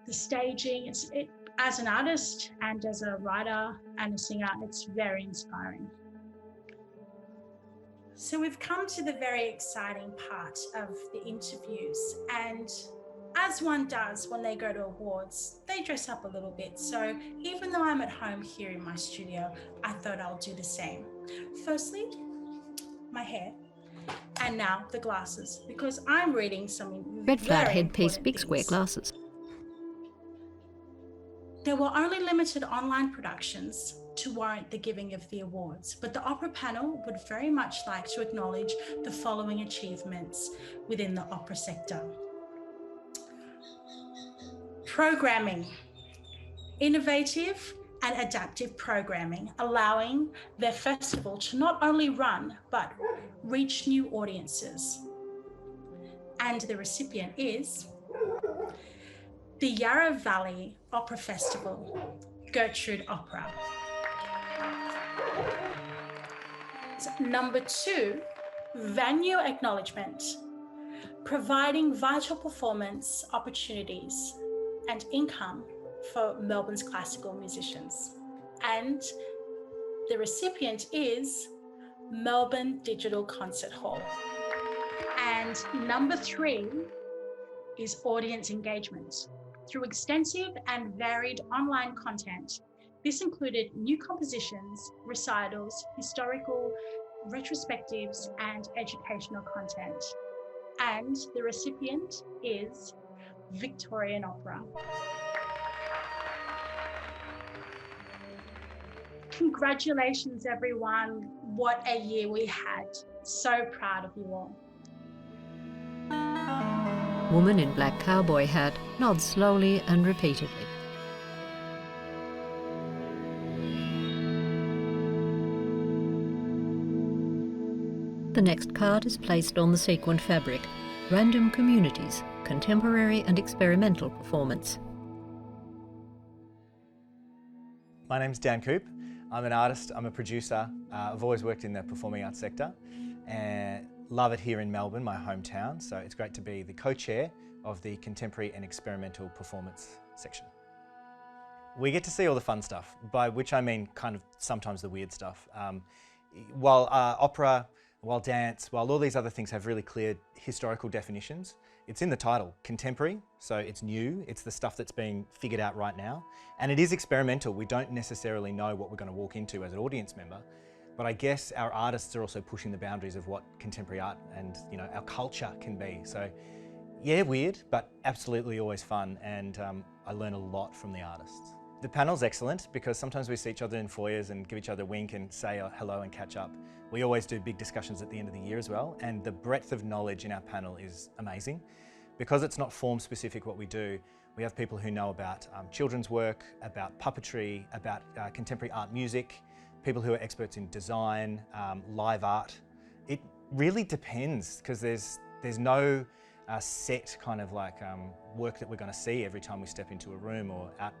the staging, as an artist and as a writer and a singer, it's very inspiring. So we've come to the very exciting part of the interviews, and as one does when they go to awards, they dress up a little bit. So even though I'm at home here in my studio, I thought I'll do the same. Firstly, my hair, and now the glasses, because I'm reading some Red flat very headpiece, important big square things. glasses. There were only limited online productions to warrant the giving of the awards, but the opera panel would very much like to acknowledge the following achievements within the opera sector. Programming, innovative and adaptive programming, allowing their festival to not only run, but reach new audiences. And the recipient is the Yarra Valley Opera Festival, Gertrude Opera. Number 2, venue acknowledgement, providing vital performance opportunities and income for Melbourne's classical musicians. And the recipient is Melbourne Digital Concert Hall. And number 3 is audience engagement. Through extensive and varied online content, this included new compositions, recitals, historical retrospectives, and educational content. And the recipient is Victorian Opera. Congratulations, everyone. What a year we had. So proud of you all. Woman in black cowboy hat nods slowly and repeatedly. The next card is placed on the sequined fabric. Random communities, contemporary and experimental performance. My name's Dan Koop. I'm an artist, I'm a producer. I've always worked in the performing arts sector and love it here in Melbourne, my hometown. So it's great to be the co-chair of the Contemporary and Experimental Performance section. We get to see all the fun stuff, by which I mean kind of sometimes the weird stuff. While opera, while dance, while all these other things have really clear historical definitions, it's in the title, contemporary, so it's new, it's the stuff that's being figured out right now, and it is experimental. We don't necessarily know what we're going to walk into as an audience member, but I guess our artists are also pushing the boundaries of what contemporary art and our culture can be. So yeah, weird, but absolutely always fun, and I learn a lot from the artists. The panel's excellent because sometimes we see each other in foyers and give each other a wink and say hello and catch up. We always do big discussions at the end of the year as well, and the breadth of knowledge in our panel is amazing. Because it's not form specific what we do, we have people who know about children's work, about puppetry, about contemporary art music, people who are experts in design, live art. It really depends because there's no set kind of like work that we're going to see every time we step into a room or out,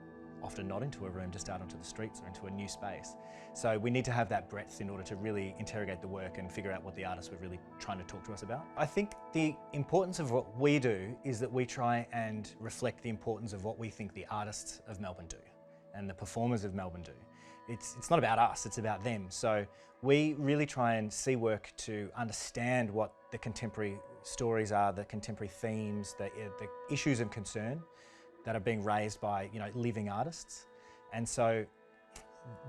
often not into a room, just out onto the streets or into a new space. So we need to have that breadth in order to really interrogate the work and figure out what the artists were really trying to talk to us about. I think the importance of what we do is that we try and reflect the importance of what we think the artists of Melbourne do and the performers of Melbourne do. It's not about us, it's about them. So we really try and see work to understand what the contemporary stories are, the contemporary themes, the issues of concern that are being raised by living artists. And so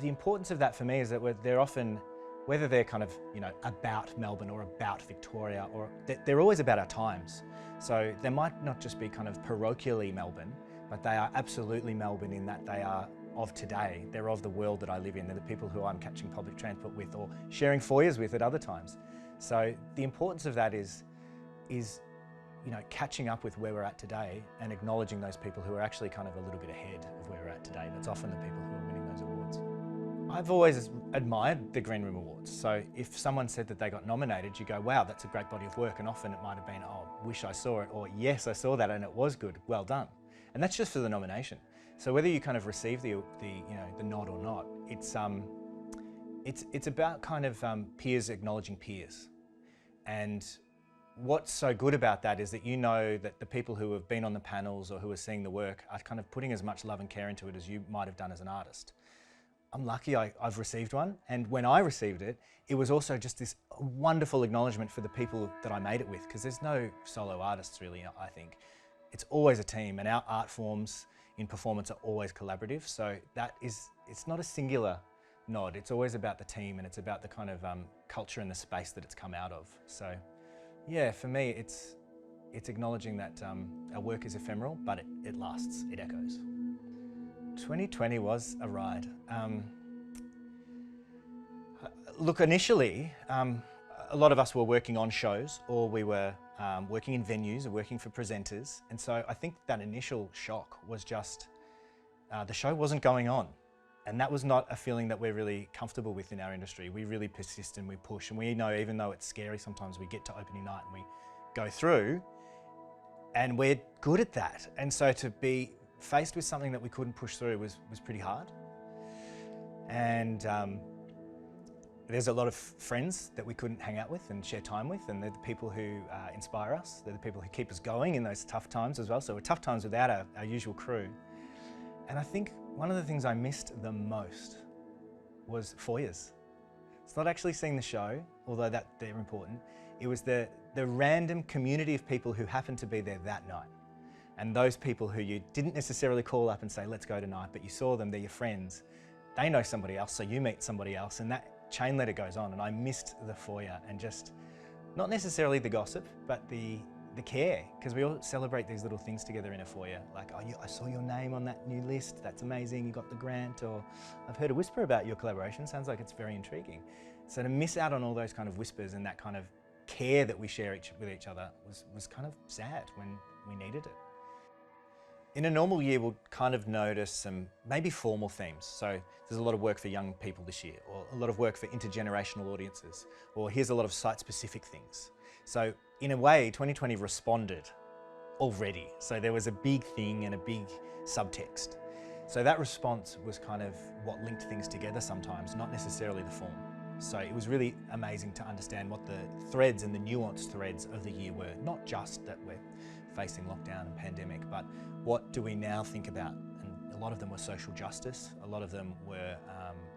the importance of that for me is that they're often, whether they're kind of about Melbourne or about Victoria, or they're always about our times. So they might not just be kind of parochially Melbourne, but they are absolutely Melbourne in that they are of today. They're of the world that I live in. They're the people who I'm catching public transport with or sharing foyers with at other times. So the importance of that is catching up with where we're at today and acknowledging those people who are actually kind of a little bit ahead of where we're at today. That's often the people who are winning those awards. I've always admired the Green Room Awards. So if someone said that they got nominated, you go, wow, that's a great body of work. And often it might have been, oh, wish I saw it, or yes, I saw that and it was good, well done. And that's just for the nomination. So whether you kind of receive the nod or not, it's about kind of peers acknowledging peers. And what's so good about that is that that the people who have been on the panels or who are seeing the work are kind of putting as much love and care into it as you might have done as an artist. I'm lucky I've received one. And when I received it, it was also just this wonderful acknowledgement for the people that I made it with, because there's no solo artists really, I think. It's always a team, and our art forms in performance are always collaborative. So it's not a singular nod. It's always about the team, and it's about the kind of culture and the space that it's come out of. So yeah, for me, it's acknowledging that our work is ephemeral, but it lasts, it echoes. 2020 was a ride. Look, initially, a lot of us were working on shows, or we were working in venues or working for presenters. And so I think that initial shock was just the show wasn't going on. And that was not a feeling that we're really comfortable with in our industry. We really persist and we push, and we know, even though it's scary, sometimes we get to opening night and we go through, and we're good at that. And so to be faced with something that we couldn't push through was pretty hard. And there's a lot of friends that we couldn't hang out with and share time with, and they're the people who inspire us. They're the people who keep us going in those tough times as well. So we're tough times without our usual crew. And I think one of the things I missed the most was foyers. It's not actually seeing the show, although they're important. It was the random community of people who happened to be there that night. And those people who you didn't necessarily call up and say, let's go tonight, but you saw them, they're your friends. They know somebody else, so you meet somebody else, and that chain letter goes on. And I missed the foyer, and just, not necessarily the gossip, but the care, because we all celebrate these little things together in a foyer. Like, oh, I saw your name on that new list, that's amazing, you got the grant, or I've heard a whisper about your collaboration, sounds like it's very intriguing. So to miss out on all those kind of whispers and that kind of care that we share with each other was kind of sad when we needed it. In a normal year, we'll kind of notice some maybe formal themes. So there's a lot of work for young people this year, or a lot of work for intergenerational audiences, or here's a lot of site-specific things. So in a way, 2020 responded already. So there was a big thing and a big subtext. So that response was kind of what linked things together sometimes, not necessarily the form. So it was really amazing to understand what the threads and the nuanced threads of the year were. Not just that we're facing lockdown and pandemic, but what do we now think about? And a lot of them were social justice, a lot of them were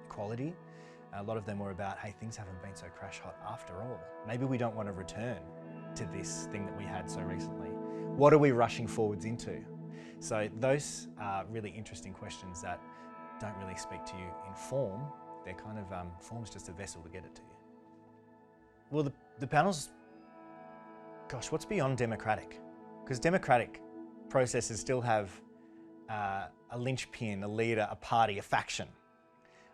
equality, a lot of them were about, hey, things haven't been so crash hot after all. Maybe we don't want to return to this thing that we had so recently. What are we rushing forwards into? So those are really interesting questions that don't really speak to you in form. They're kind of, form's just a vessel to get it to you. Well, the panel's, gosh, what's beyond democratic? Because democratic processes still have a linchpin, a leader, a party, a faction.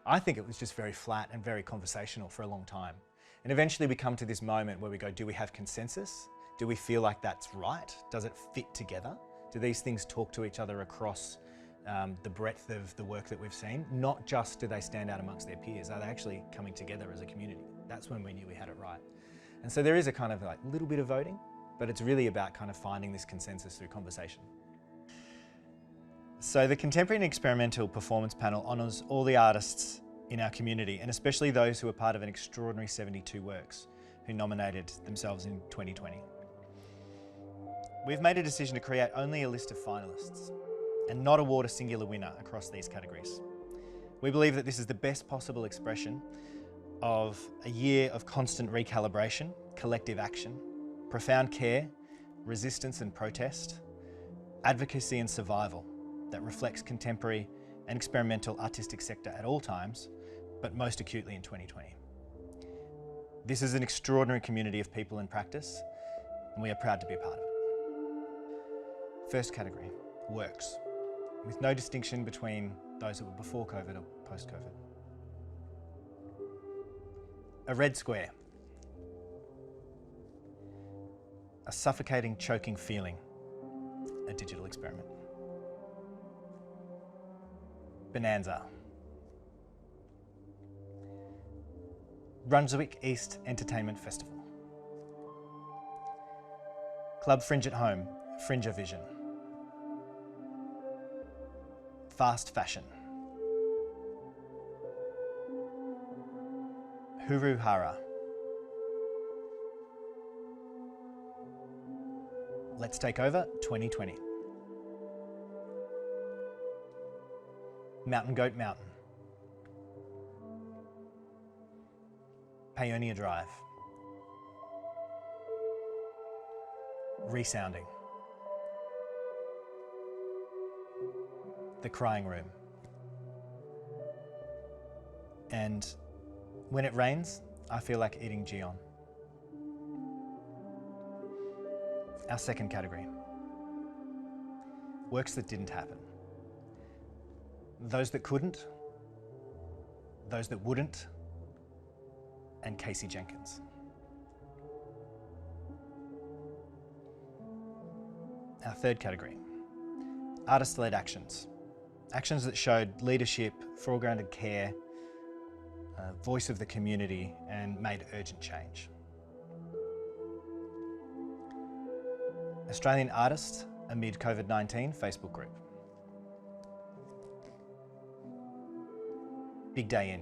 I think it was just very flat and very conversational for a long time. And eventually we come to this moment where we go, do we have consensus? Do we feel like that's right? Does it fit together? Do these things talk to each other across the breadth of the work that we've seen? Not just do they stand out amongst their peers, are they actually coming together as a community? That's when we knew we had it right. And so there is a kind of like little bit of voting, but it's really about kind of finding this consensus through conversation. So the Contemporary and Experimental Performance Panel honours all the artists in our community, and especially those who are part of an extraordinary 72 works who nominated themselves in 2020. We've made a decision to create only a list of finalists and not award a singular winner across these categories. We believe that this is the best possible expression of a year of constant recalibration, collective action, profound care, resistance and protest, advocacy and survival that reflects contemporary and experimental artistic sector at all times, but most acutely in 2020. This is an extraordinary community of people in practice, and we are proud to be a part of it. First category, works, with no distinction between those that were before COVID or post-COVID. A red square. A suffocating, choking feeling. A digital experiment. Bonanza. Brunswick East Entertainment Festival. Club Fringe at Home, Fringer Vision. Fast Fashion. Huru Hara. Let's Take Over 2020. Mountain Goat Mountain. Paeonia Drive. Resounding. The Crying Room. And when it rains, I feel like eating Eugyeene. Our second category. Works that didn't happen. Those that couldn't, those that wouldn't, and Casey Jenkins. Our third category. Artist-led actions. Actions that showed leadership, foregrounded care, voice of the community, and made urgent change. Australian Artist Amid COVID-19 Facebook group. Big Day In.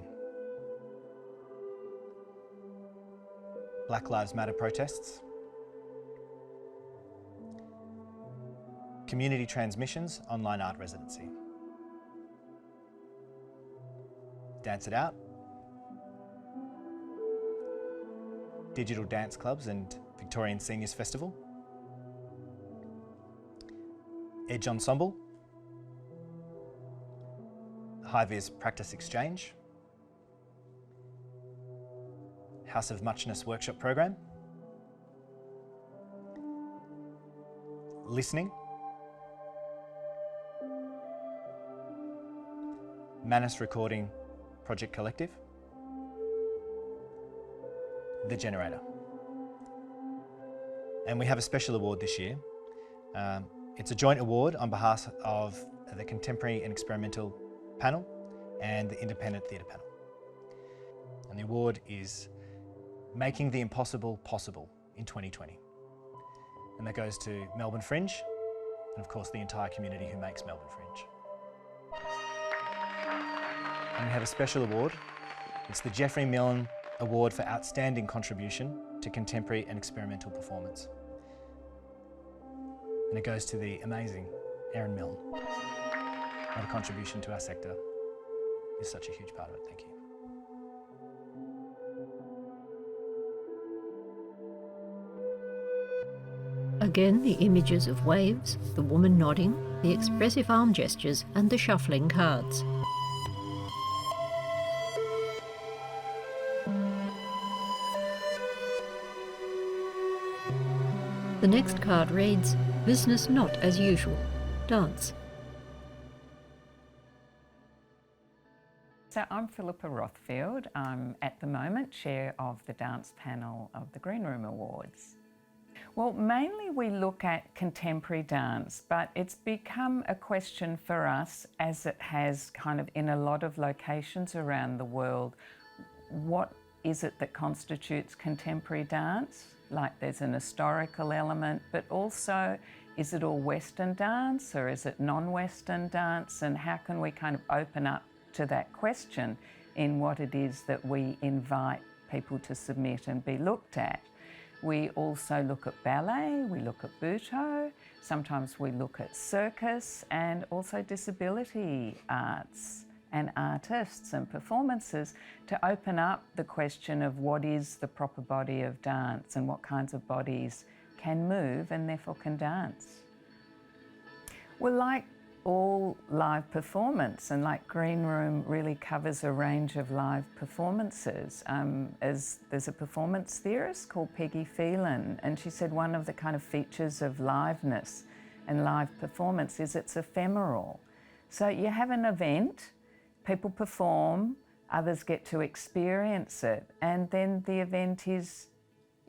Black Lives Matter protests. Community Transmissions Online Art Residency. Dance It Out. Digital Dance Clubs and Victorian Seniors Festival. Edge Ensemble. High-Vis Practice Exchange. House of Muchness Workshop Program. Listening. Manus Recording Project Collective. The Generator. And we have a special award this year. It's a joint award on behalf of the Contemporary and Experimental panel and the Independent Theatre panel. And the award is Making the Impossible Possible in 2020. And that goes to Melbourne Fringe and of course the entire community who makes Melbourne Fringe. And we have a special award. It's the Jeffrey Milne Award for Outstanding Contribution to Contemporary and Experimental Performance. And it goes to the amazing Erin Milne. What a contribution to our sector is such a huge part of it. Thank you. Again, the images of waves, the woman nodding, the expressive arm gestures, and the shuffling cards. The next card reads, Business Not As Usual, Dance. So I'm Philipa Rothfield. I'm at the moment chair of the dance panel of the Green Room Awards. Well, mainly we look at contemporary dance, but it's become a question for us, as it has kind of in a lot of locations around the world. What is it that constitutes contemporary dance? Like there's an historical element, but also is it all Western dance or is it non-Western dance? And how can we kind of open up to that question in what it is that we invite people to submit and be looked at? We also look at ballet, we look at butoh, sometimes we look at circus, and also disability arts and artists and performances to open up the question of what is the proper body of dance and what kinds of bodies can move and therefore can dance. Well, like all live performance, and like Green Room really covers a range of live performances. As there's a performance theorist called Peggy Phelan, and she said one of the kind of features of liveness and live performance is it's ephemeral. So you have an event, people perform, others get to experience it, and then the event is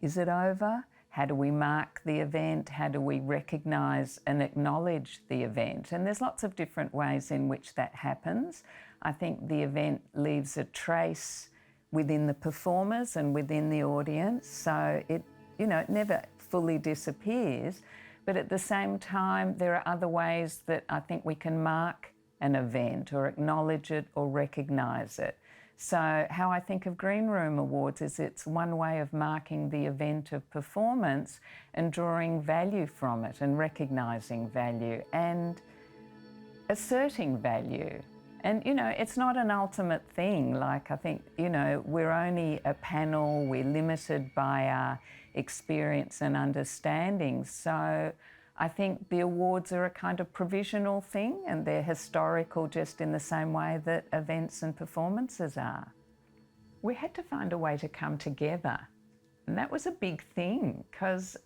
it over? How do we mark the event? How do we recognise and acknowledge the event? And there's lots of different ways in which that happens. I think the event leaves a trace within the performers and within the audience, so it never fully disappears. But at the same time, there are other ways that I think we can mark an event or acknowledge it or recognise it. So how I think of Green Room Awards is it's one way of marking the event of performance and drawing value from it and recognising value and asserting value And, you know, it's not an ultimate thing. Like, I think, you know, we're only a panel, we're limited by our experience and understanding. So I think the awards are a kind of provisional thing, and they're historical just in the same way that events and performances are. We had to find a way to come together. And that was a big thing, because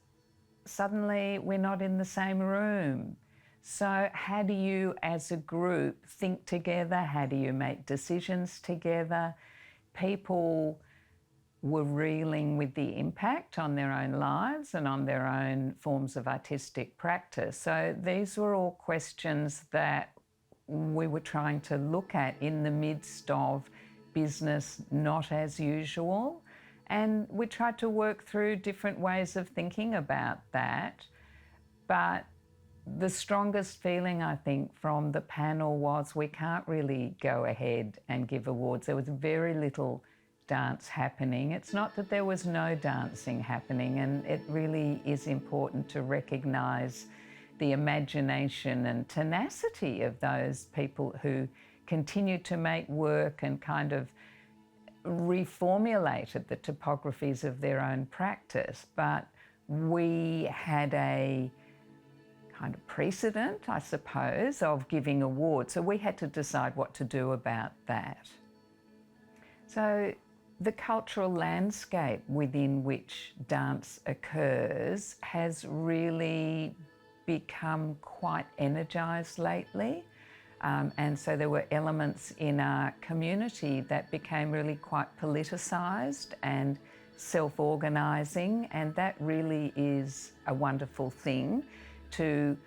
suddenly we're not in the same room. So how do you, as a group, think together? How do you make decisions together? People were reeling with the impact on their own lives and on their own forms of artistic practice. So these were all questions that we were trying to look at in the midst of business not as usual. And we tried to work through different ways of thinking about that. But the strongest feeling, I think, from the panel was we can't really go ahead and give awards. There was very little dance happening. It's not that there was no dancing happening, and it really is important to recognise the imagination and tenacity of those people who continued to make work and kind of reformulated the topographies of their own practice. But we had a kind of precedent, I suppose, of giving awards. So we had to decide what to do about that. So the cultural landscape within which dance occurs has really become quite energised lately. And so there were elements in our community that became really quite politicised and self-organising, and that really is a wonderful thing, to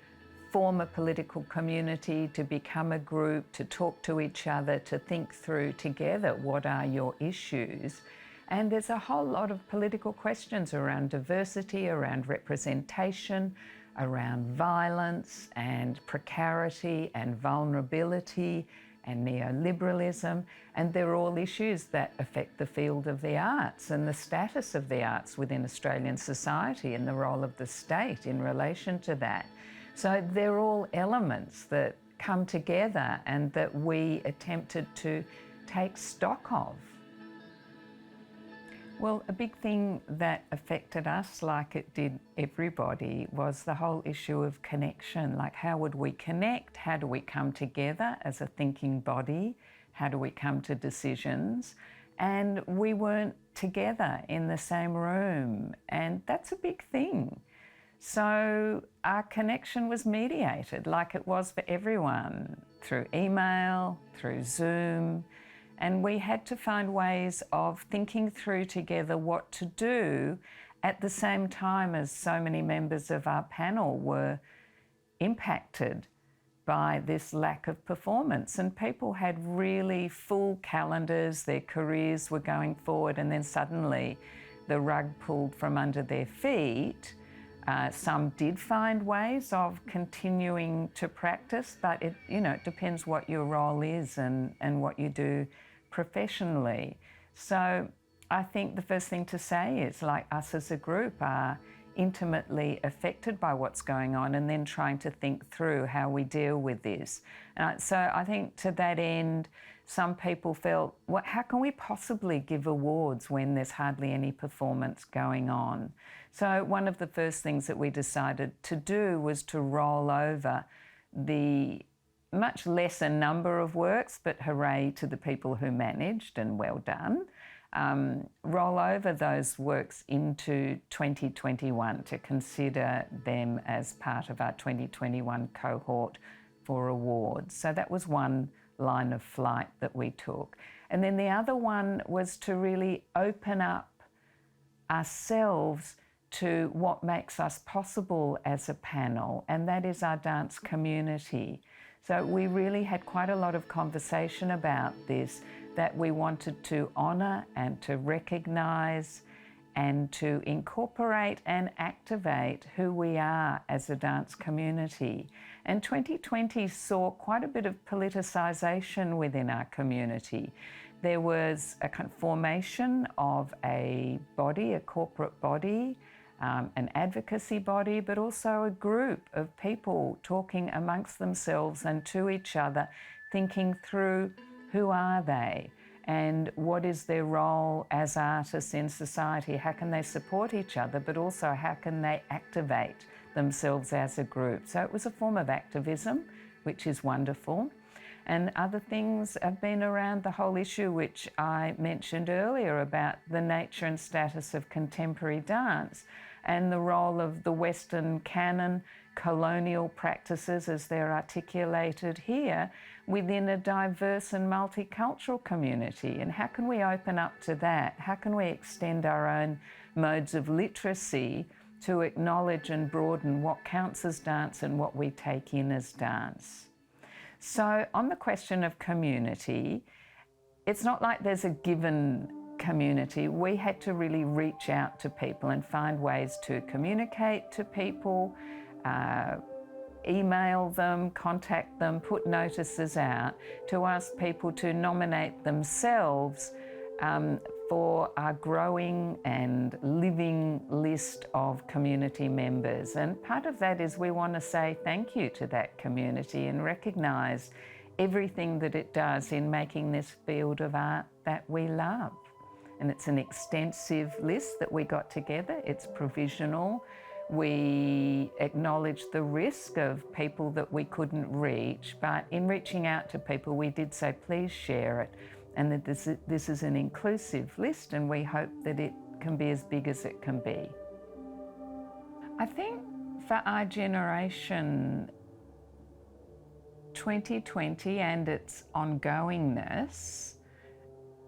form a political community, to become a group, to talk to each other, to think through together what are your issues. And there's a whole lot of political questions around diversity, around representation, around violence and precarity and vulnerability and neoliberalism, and they're all issues that affect the field of the arts and the status of the arts within Australian society and the role of the state in relation to that. So they're all elements that come together and that we attempted to take stock of. Well, a big thing that affected us, like it did everybody, was the whole issue of connection. Like, how would we connect? How do we come together as a thinking body? How do we come to decisions? And we weren't together in the same room, and that's a big thing. So our connection was mediated, like it was for everyone, through email, through Zoom. And we had to find ways of thinking through together what to do at the same time as so many members of our panel were impacted by this lack of performance. And people had really full calendars, their careers were going forward, and then suddenly the rug pulled from under their feet. Some did find ways of continuing to practice, but it depends what your role is and what you do professionally. So I think the first thing to say is, like, us as a group are intimately affected by what's going on, and then trying to think through how we deal with this. So I think to that end, some people felt, well, how can we possibly give awards when there's hardly any performance going on? So one of the first things that we decided to do was to roll over the much lesser number of works, but hooray to the people who managed, and well done. Roll over those works into 2021 to consider them as part of our 2021 cohort for awards. So that was one line of flight that we took. And then the other one was to really open up ourselves to what makes us possible as a panel, and that is our dance community. So we really had quite a lot of conversation about this, that we wanted to honour and to recognise and to incorporate and activate who we are as a dance community. And 2020 saw quite a bit of politicisation within our community. There was a kind of formation of a body, a corporate body, an advocacy body, but also a group of people talking amongst themselves and to each other, thinking through who are they and what is their role as artists in society? How can they support each other, but also how can they activate themselves as a group? So it was a form of activism, which is wonderful. And other things have been around the whole issue which I mentioned earlier about the nature and status of contemporary dance and the role of the Western canon, colonial practices as they're articulated here within a diverse and multicultural community. And how can we open up to that? How can we extend our own modes of literacy to acknowledge and broaden what counts as dance and what we take in as dance? So on the question of community, it's not like there's a given community. We had to really reach out to people and find ways to communicate to people, email them, contact them, put notices out to ask people to nominate themselves for our growing and living list of community members. And part of that is we want to say thank you to that community and recognise everything that it does in making this field of art that we love. And it's an extensive list that we got together. It's provisional. We acknowledge the risk of people that we couldn't reach, but in reaching out to people, we did say, please share it, and that this is an inclusive list, and we hope that it can be as big as it can be. I think for our generation, 2020 and its ongoingness,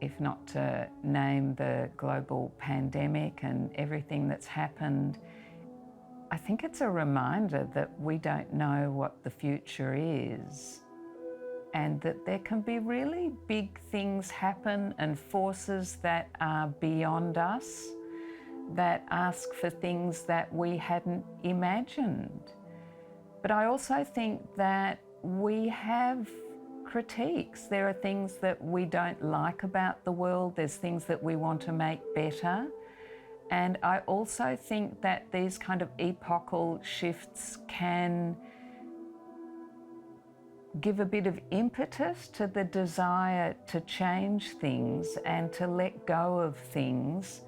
if not to name the global pandemic and everything that's happened, I think it's a reminder that we don't know what the future is, and that there can be really big things happen and forces that are beyond us, that ask for things that we hadn't imagined. But I also think that we have critiques. There are things that we don't like about the world. There's things that we want to make better. And I also think that these kind of epochal shifts can give a bit of impetus to the desire to change things and to let go of things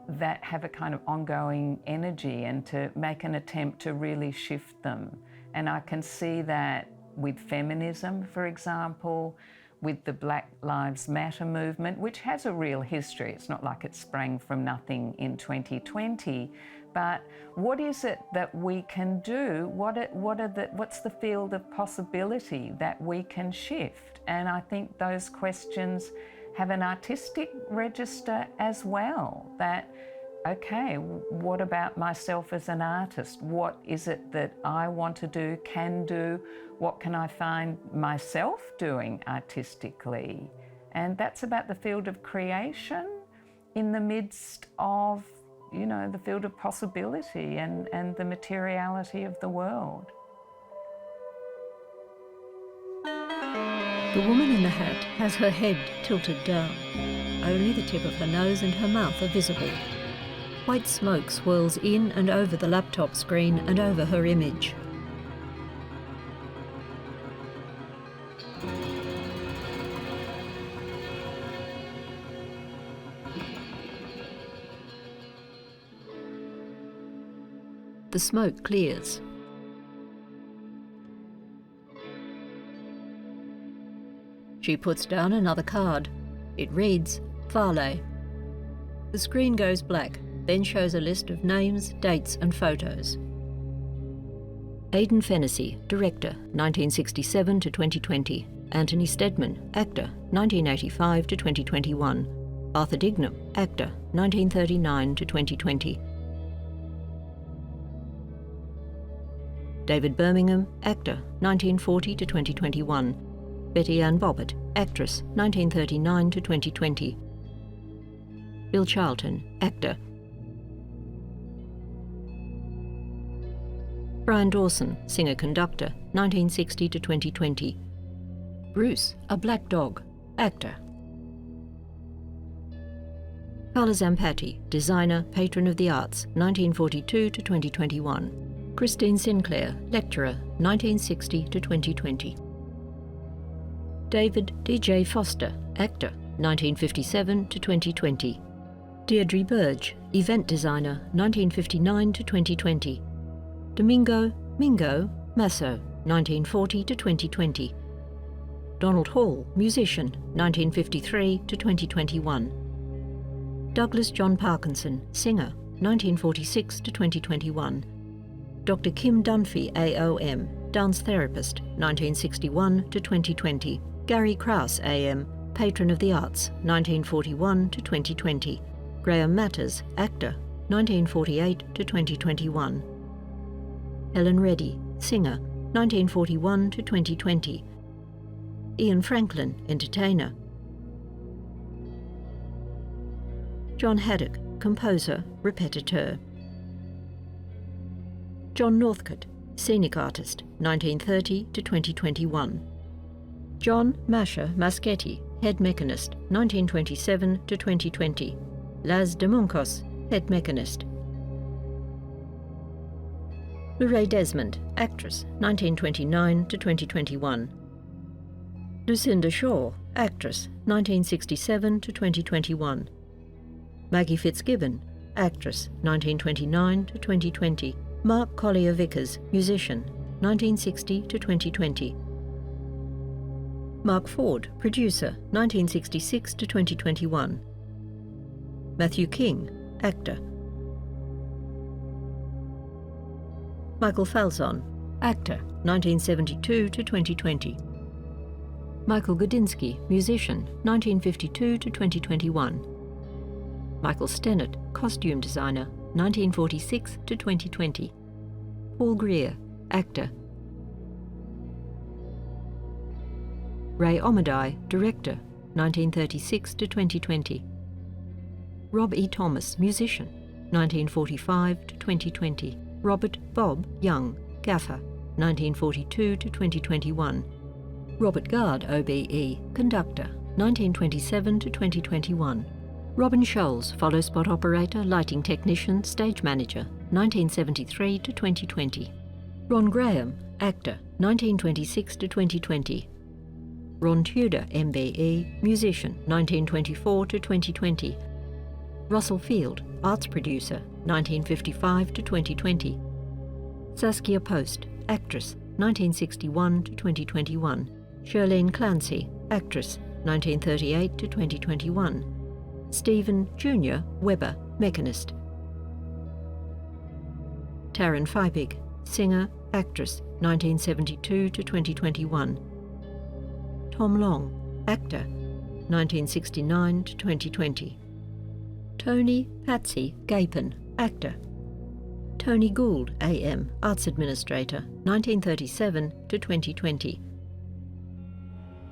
that have a kind of ongoing energy and to make an attempt to really shift them. And I can see that with feminism, for example, with the Black Lives Matter movement, which has a real history. It's not like it sprang from nothing in 2020, but what is it that we can do? What's the field of possibility that we can shift? And I think those questions have an artistic register as well, that, okay, what about myself as an artist? What is it that I want to do, can do? What can I find myself doing artistically? And that's about the field of creation in the midst of, you know, the field of possibility and the materiality of the world. The woman in the hat has her head tilted down. Only the tip of her nose and her mouth are visible. White smoke swirls in and over the laptop screen and over her image. The smoke clears. She puts down another card. It reads, Vale. The screen goes black, then shows a list of names, dates and photos. Aidan Fennessy, director, 1967 to 2020. Anthony Stedman, actor, 1985 to 2021. Arthur Dignam, actor, 1939 to 2020. David Birmingham, actor, 1940 to 2021. Betty Ann Bobbitt, actress, 1939 to 2020. Bill Charlton, actor. Brian Dawson, singer-conductor, 1960 to 2020. Bruce, a black dog, actor. Carla Zampatti, designer, patron of the arts, 1942 to 2021. Christine Sinclair, lecturer, 1960 to 2020. David D.J. Foster, actor, 1957 to 2020. Deirdre Burge, event designer, 1959 to 2020. Domingo Mingo Masso, 1940 to 2020. Donald Hall, musician, 1953 to 2021. Douglas John Parkinson, singer, 1946 to 2021. Dr. Kim Dunphy, AOM, dance therapist, 1961 to 2020. Gary Krause, AM, patron of the arts, 1941 to 2020. Graham Matters, actor, 1948 to 2021. Helen Reddy, singer, 1941 to 2020. Ian Franklin, entertainer. John Haddock, composer, repetiteur. John Northcote, scenic artist, 1930 to 2021. John Masha Maschetti, head mechanist, 1927 to 2020. Laz de Moncos, head mechanist. Lorraine Desmond, actress, 1929 to 2021. Lucinda Shaw, actress, 1967 to 2021. Maggie Fitzgibbon, actress, 1929 to 2020. Mark Collier Vickers, musician, 1960 to 2020. Mark Ford, producer, 1966 to 2021. Matthew King, actor. Michael Falzon, actor, 1972 to 2020. Michael Gudinski, musician, 1952 to 2021. Michael Stennett, costume designer, 1946 to 2020. Paul Greer, actor. Ray Omadai, director, 1936 to 2020. Rob E. Thomas, musician, 1945 to 2020. Robert Bob Young, gaffer, 1942 to 2021. Robert Gard, OBE, conductor, 1927 to 2021. Robin Scholes, follow spot operator, lighting technician, stage manager, 1973 to 2020. Ron Graham, actor, 1926 to 2020. Ron Tudor, MBE, musician, 1924 to 2020. Russell Field, arts producer, 1955 to 2020. Saskia Post, actress, 1961 to 2021. Shirlene Clancy, actress, 1938 to 2021. Stephen Jr. Webber, mechanist. Taryn Feibig, singer, actress, 1972 to 2021. Tom Long, actor, 1969 to 2020. Tony Patsy Gapin, actor. Tony Gould, AM, arts administrator, 1937 to 2020.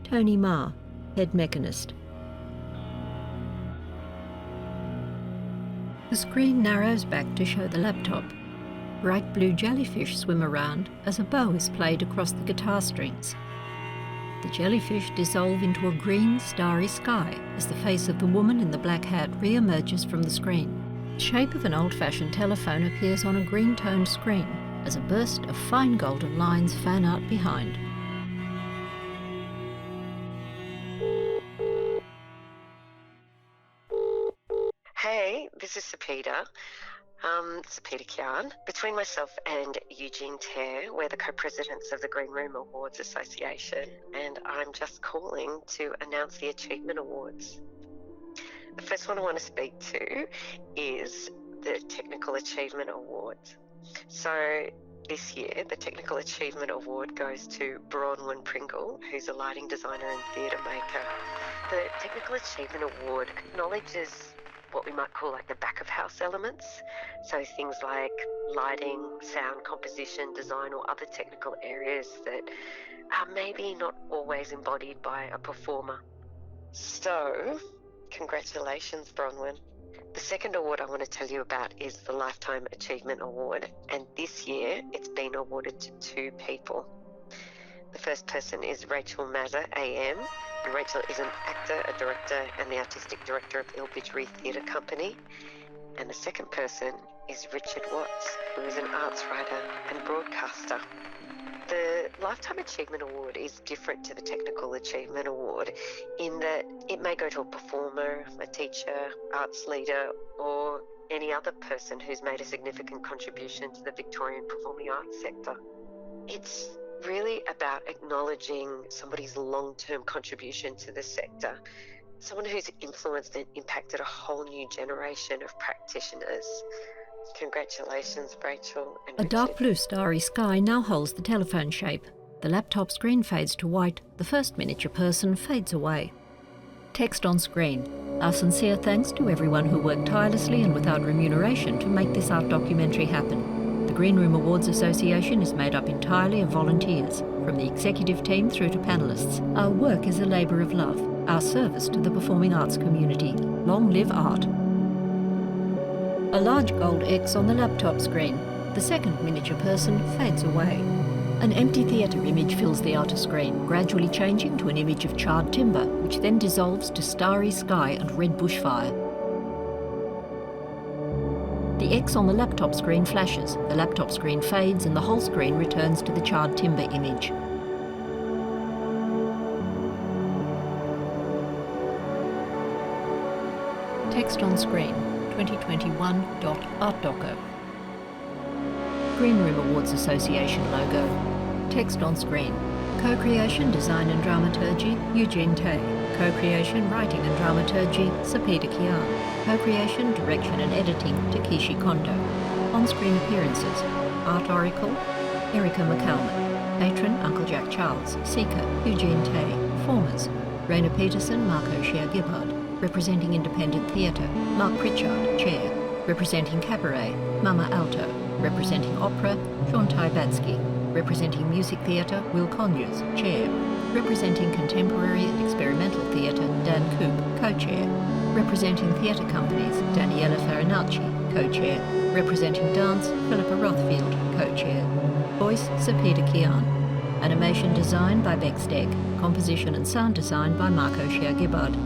Tony Ma, head mechanist. The screen narrows back to show the laptop. Bright blue jellyfish swim around as a bow is played across the guitar strings. The jellyfish dissolve into a green, starry sky as the face of the woman in the black hat re-emerges from the screen. The shape of an old-fashioned telephone appears on a green-toned screen as a burst of fine golden lines fan out behind. Hey, this is Sapidah. Sapidah Kian. Between myself and Eugyeene Teh, we're the co-presidents of the Green Room Awards Association, and I'm just calling to announce the Achievement Awards. The first one I want to speak to is the Technical Achievement Awards. So this year, the Technical Achievement Award goes to Bronwyn Pringle, who's a lighting designer and theatre maker. The Technical Achievement Award acknowledges what we might call like the back of house elements. So things like lighting, sound composition, design, or other technical areas that are maybe not always embodied by a performer. So, congratulations, Bronwyn. The second award I want to tell you about is the Lifetime Achievement Award, and this year it's been awarded to two people. The first person is Rachel Mazza, AM, and Rachel is an actor, a director, and the artistic director of Ilbidgery Theatre Company. And the second person is Richard Watts, who is an arts writer and broadcaster. The Lifetime Achievement Award is different to the Technical Achievement Award in that it may go to a performer, a teacher, arts leader, or any other person who's made a significant contribution to the Victorian performing arts sector. It's really about acknowledging somebody's long-term contribution to the sector, someone who's influenced and impacted a whole new generation of practitioners. Congratulations, Rachel and A Richard. dark blue starry sky now holds the telephone shape. The laptop screen fades to white. The first miniature person fades away. Text on screen. Our sincere thanks to everyone who worked tirelessly and without remuneration to make this art documentary happen. The Green Room Awards Association is made up entirely of volunteers, from the executive team through to panellists. Our work is a labour of love, our service to the performing arts community. Long live art. A large gold X on the laptop screen. The second miniature person fades away. An empty theatre image fills the outer screen, gradually changing to an image of charred timber, which then dissolves to starry sky and red bushfire. The X on the laptop screen flashes, the laptop screen fades, and the whole screen returns to the charred timber image. Text on screen. 2021.artdoco. Green Room Awards Association logo. Text on screen. Co-creation, design and dramaturgy, Eugyeene Teh. Co-creation, writing and dramaturgy, Sapidah Kian. Co-creation, direction and editing, Takeshi Kondo. On-screen appearances, Art Oracle, McCalman. Patron, Uncle Jack Charles. Seeker, Eugyeene Teh. Performers, Raina Peterson, Cher-Gibard. Representing Independent Theatre, Mark Pritchard, Chair. Representing Cabaret, Alto. Representing Opera, Shauntai Batzke. Representing Music Theatre, Conyers, Chair. Representing Contemporary and Experimental Theatre, Dan Koop, Co-Chair. Representing Theatre Companies, Daniela Farinacci, Co-Chair. Representing Dance, Philipa Rothfield, Co-Chair. Voice, Sapidah Kian. Animation design by Batzke. Composition and sound design by Cher-Gibard.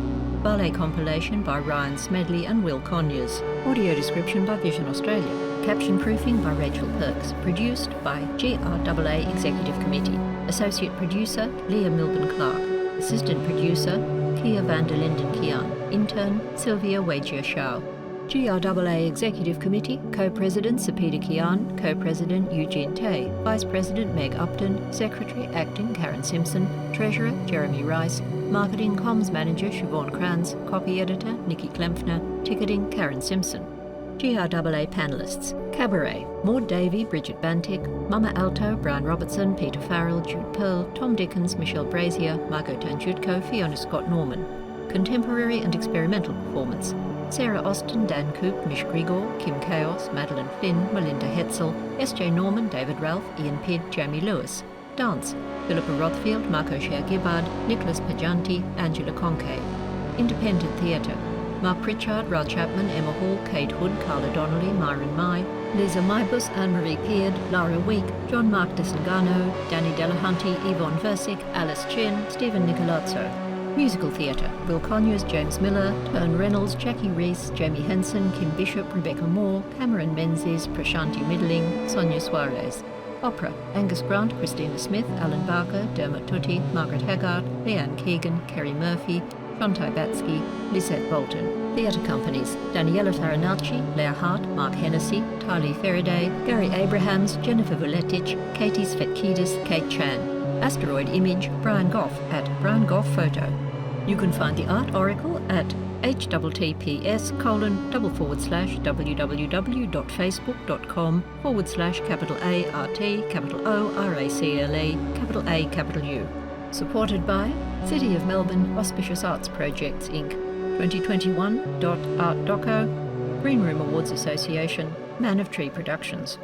Vale compilation by Ryan Smedley and Will Conyers. Audio description by Vision Australia. Caption proofing by Rachel Perks. Produced by GRAA Executive Committee. Associate producer Leah Milburn Clark. Assistant producer Kia van der Linden Kian. Intern Sylvia Wejia Shao. GRAA Executive Committee. Co-President Sapidah Kian. Co-President Eugyeene Teh. Vice President Meg Upton. Secretary Acting Karen Simpson. Treasurer Jeremy Rice. Marketing Comms Manager Siobhan Kranz. Copy Editor Nikki Klempfner. Ticketing Karen Simpson. GRAA panellists: Cabaret, Maud Davey, Bridget Bantic, Alto, Brian Robertson, Peter Farrell, Jude Pearl, Tom Dickens, Michelle Brazier, Margot Tanjutko, Fiona Scott Norman. Contemporary and experimental performance: Sarah Austin, Dan Koop, MCGREGOR, Kim Chaos, Madeline Flynn, Melinda Hetzel, S.J. Norman, David Ralph, Ian Pidd, Jamie Lewis. Dance: Philipa Rothfield, Cher-Gibard, Nicholas Pajanti, Angela Conke. Independent theatre: Mark Pritchard, Rod Chapman, Emma Hall, Kate Hood, Carla Donnelly, Myron Mai, Lisa Mybus, Anne-Marie Peard, Lara Week, John Mark Desengano, Danny Delahunty, Yvonne Versick, Alice Chin, Stephen Nicolazzo. Musical theatre: Will Conyers, James Miller, Tern Reynolds, Jackie Reese, Jamie Henson, Kim Bishop, Rebecca Moore, Cameron Menzies, Prashanti Middling, Sonia Suarez. Opera: Angus Grant, Christina Smith, Alan Barker, Dermot Tutti, Margaret Haggard, Leanne Keegan, Kerry Murphy, Shauntai Batzke, Lisette Bolton. Theatre companies: Daniela Farinacci, Leah Hart, Mark Hennessy, Tylee Faraday, Gary Abrahams, Jennifer Vuletic, Katie Svetkidis, Kate Chan. Asteroid image: Brian Goff at Brian Goff Photo. You can find the Art Oracle at https://www.facebook.com/ART_ORACLE U. Supported by City of Melbourne Auspicious Arts Projects Inc. 2021.artdoco, Green Room Awards Association, Man of Tree Productions.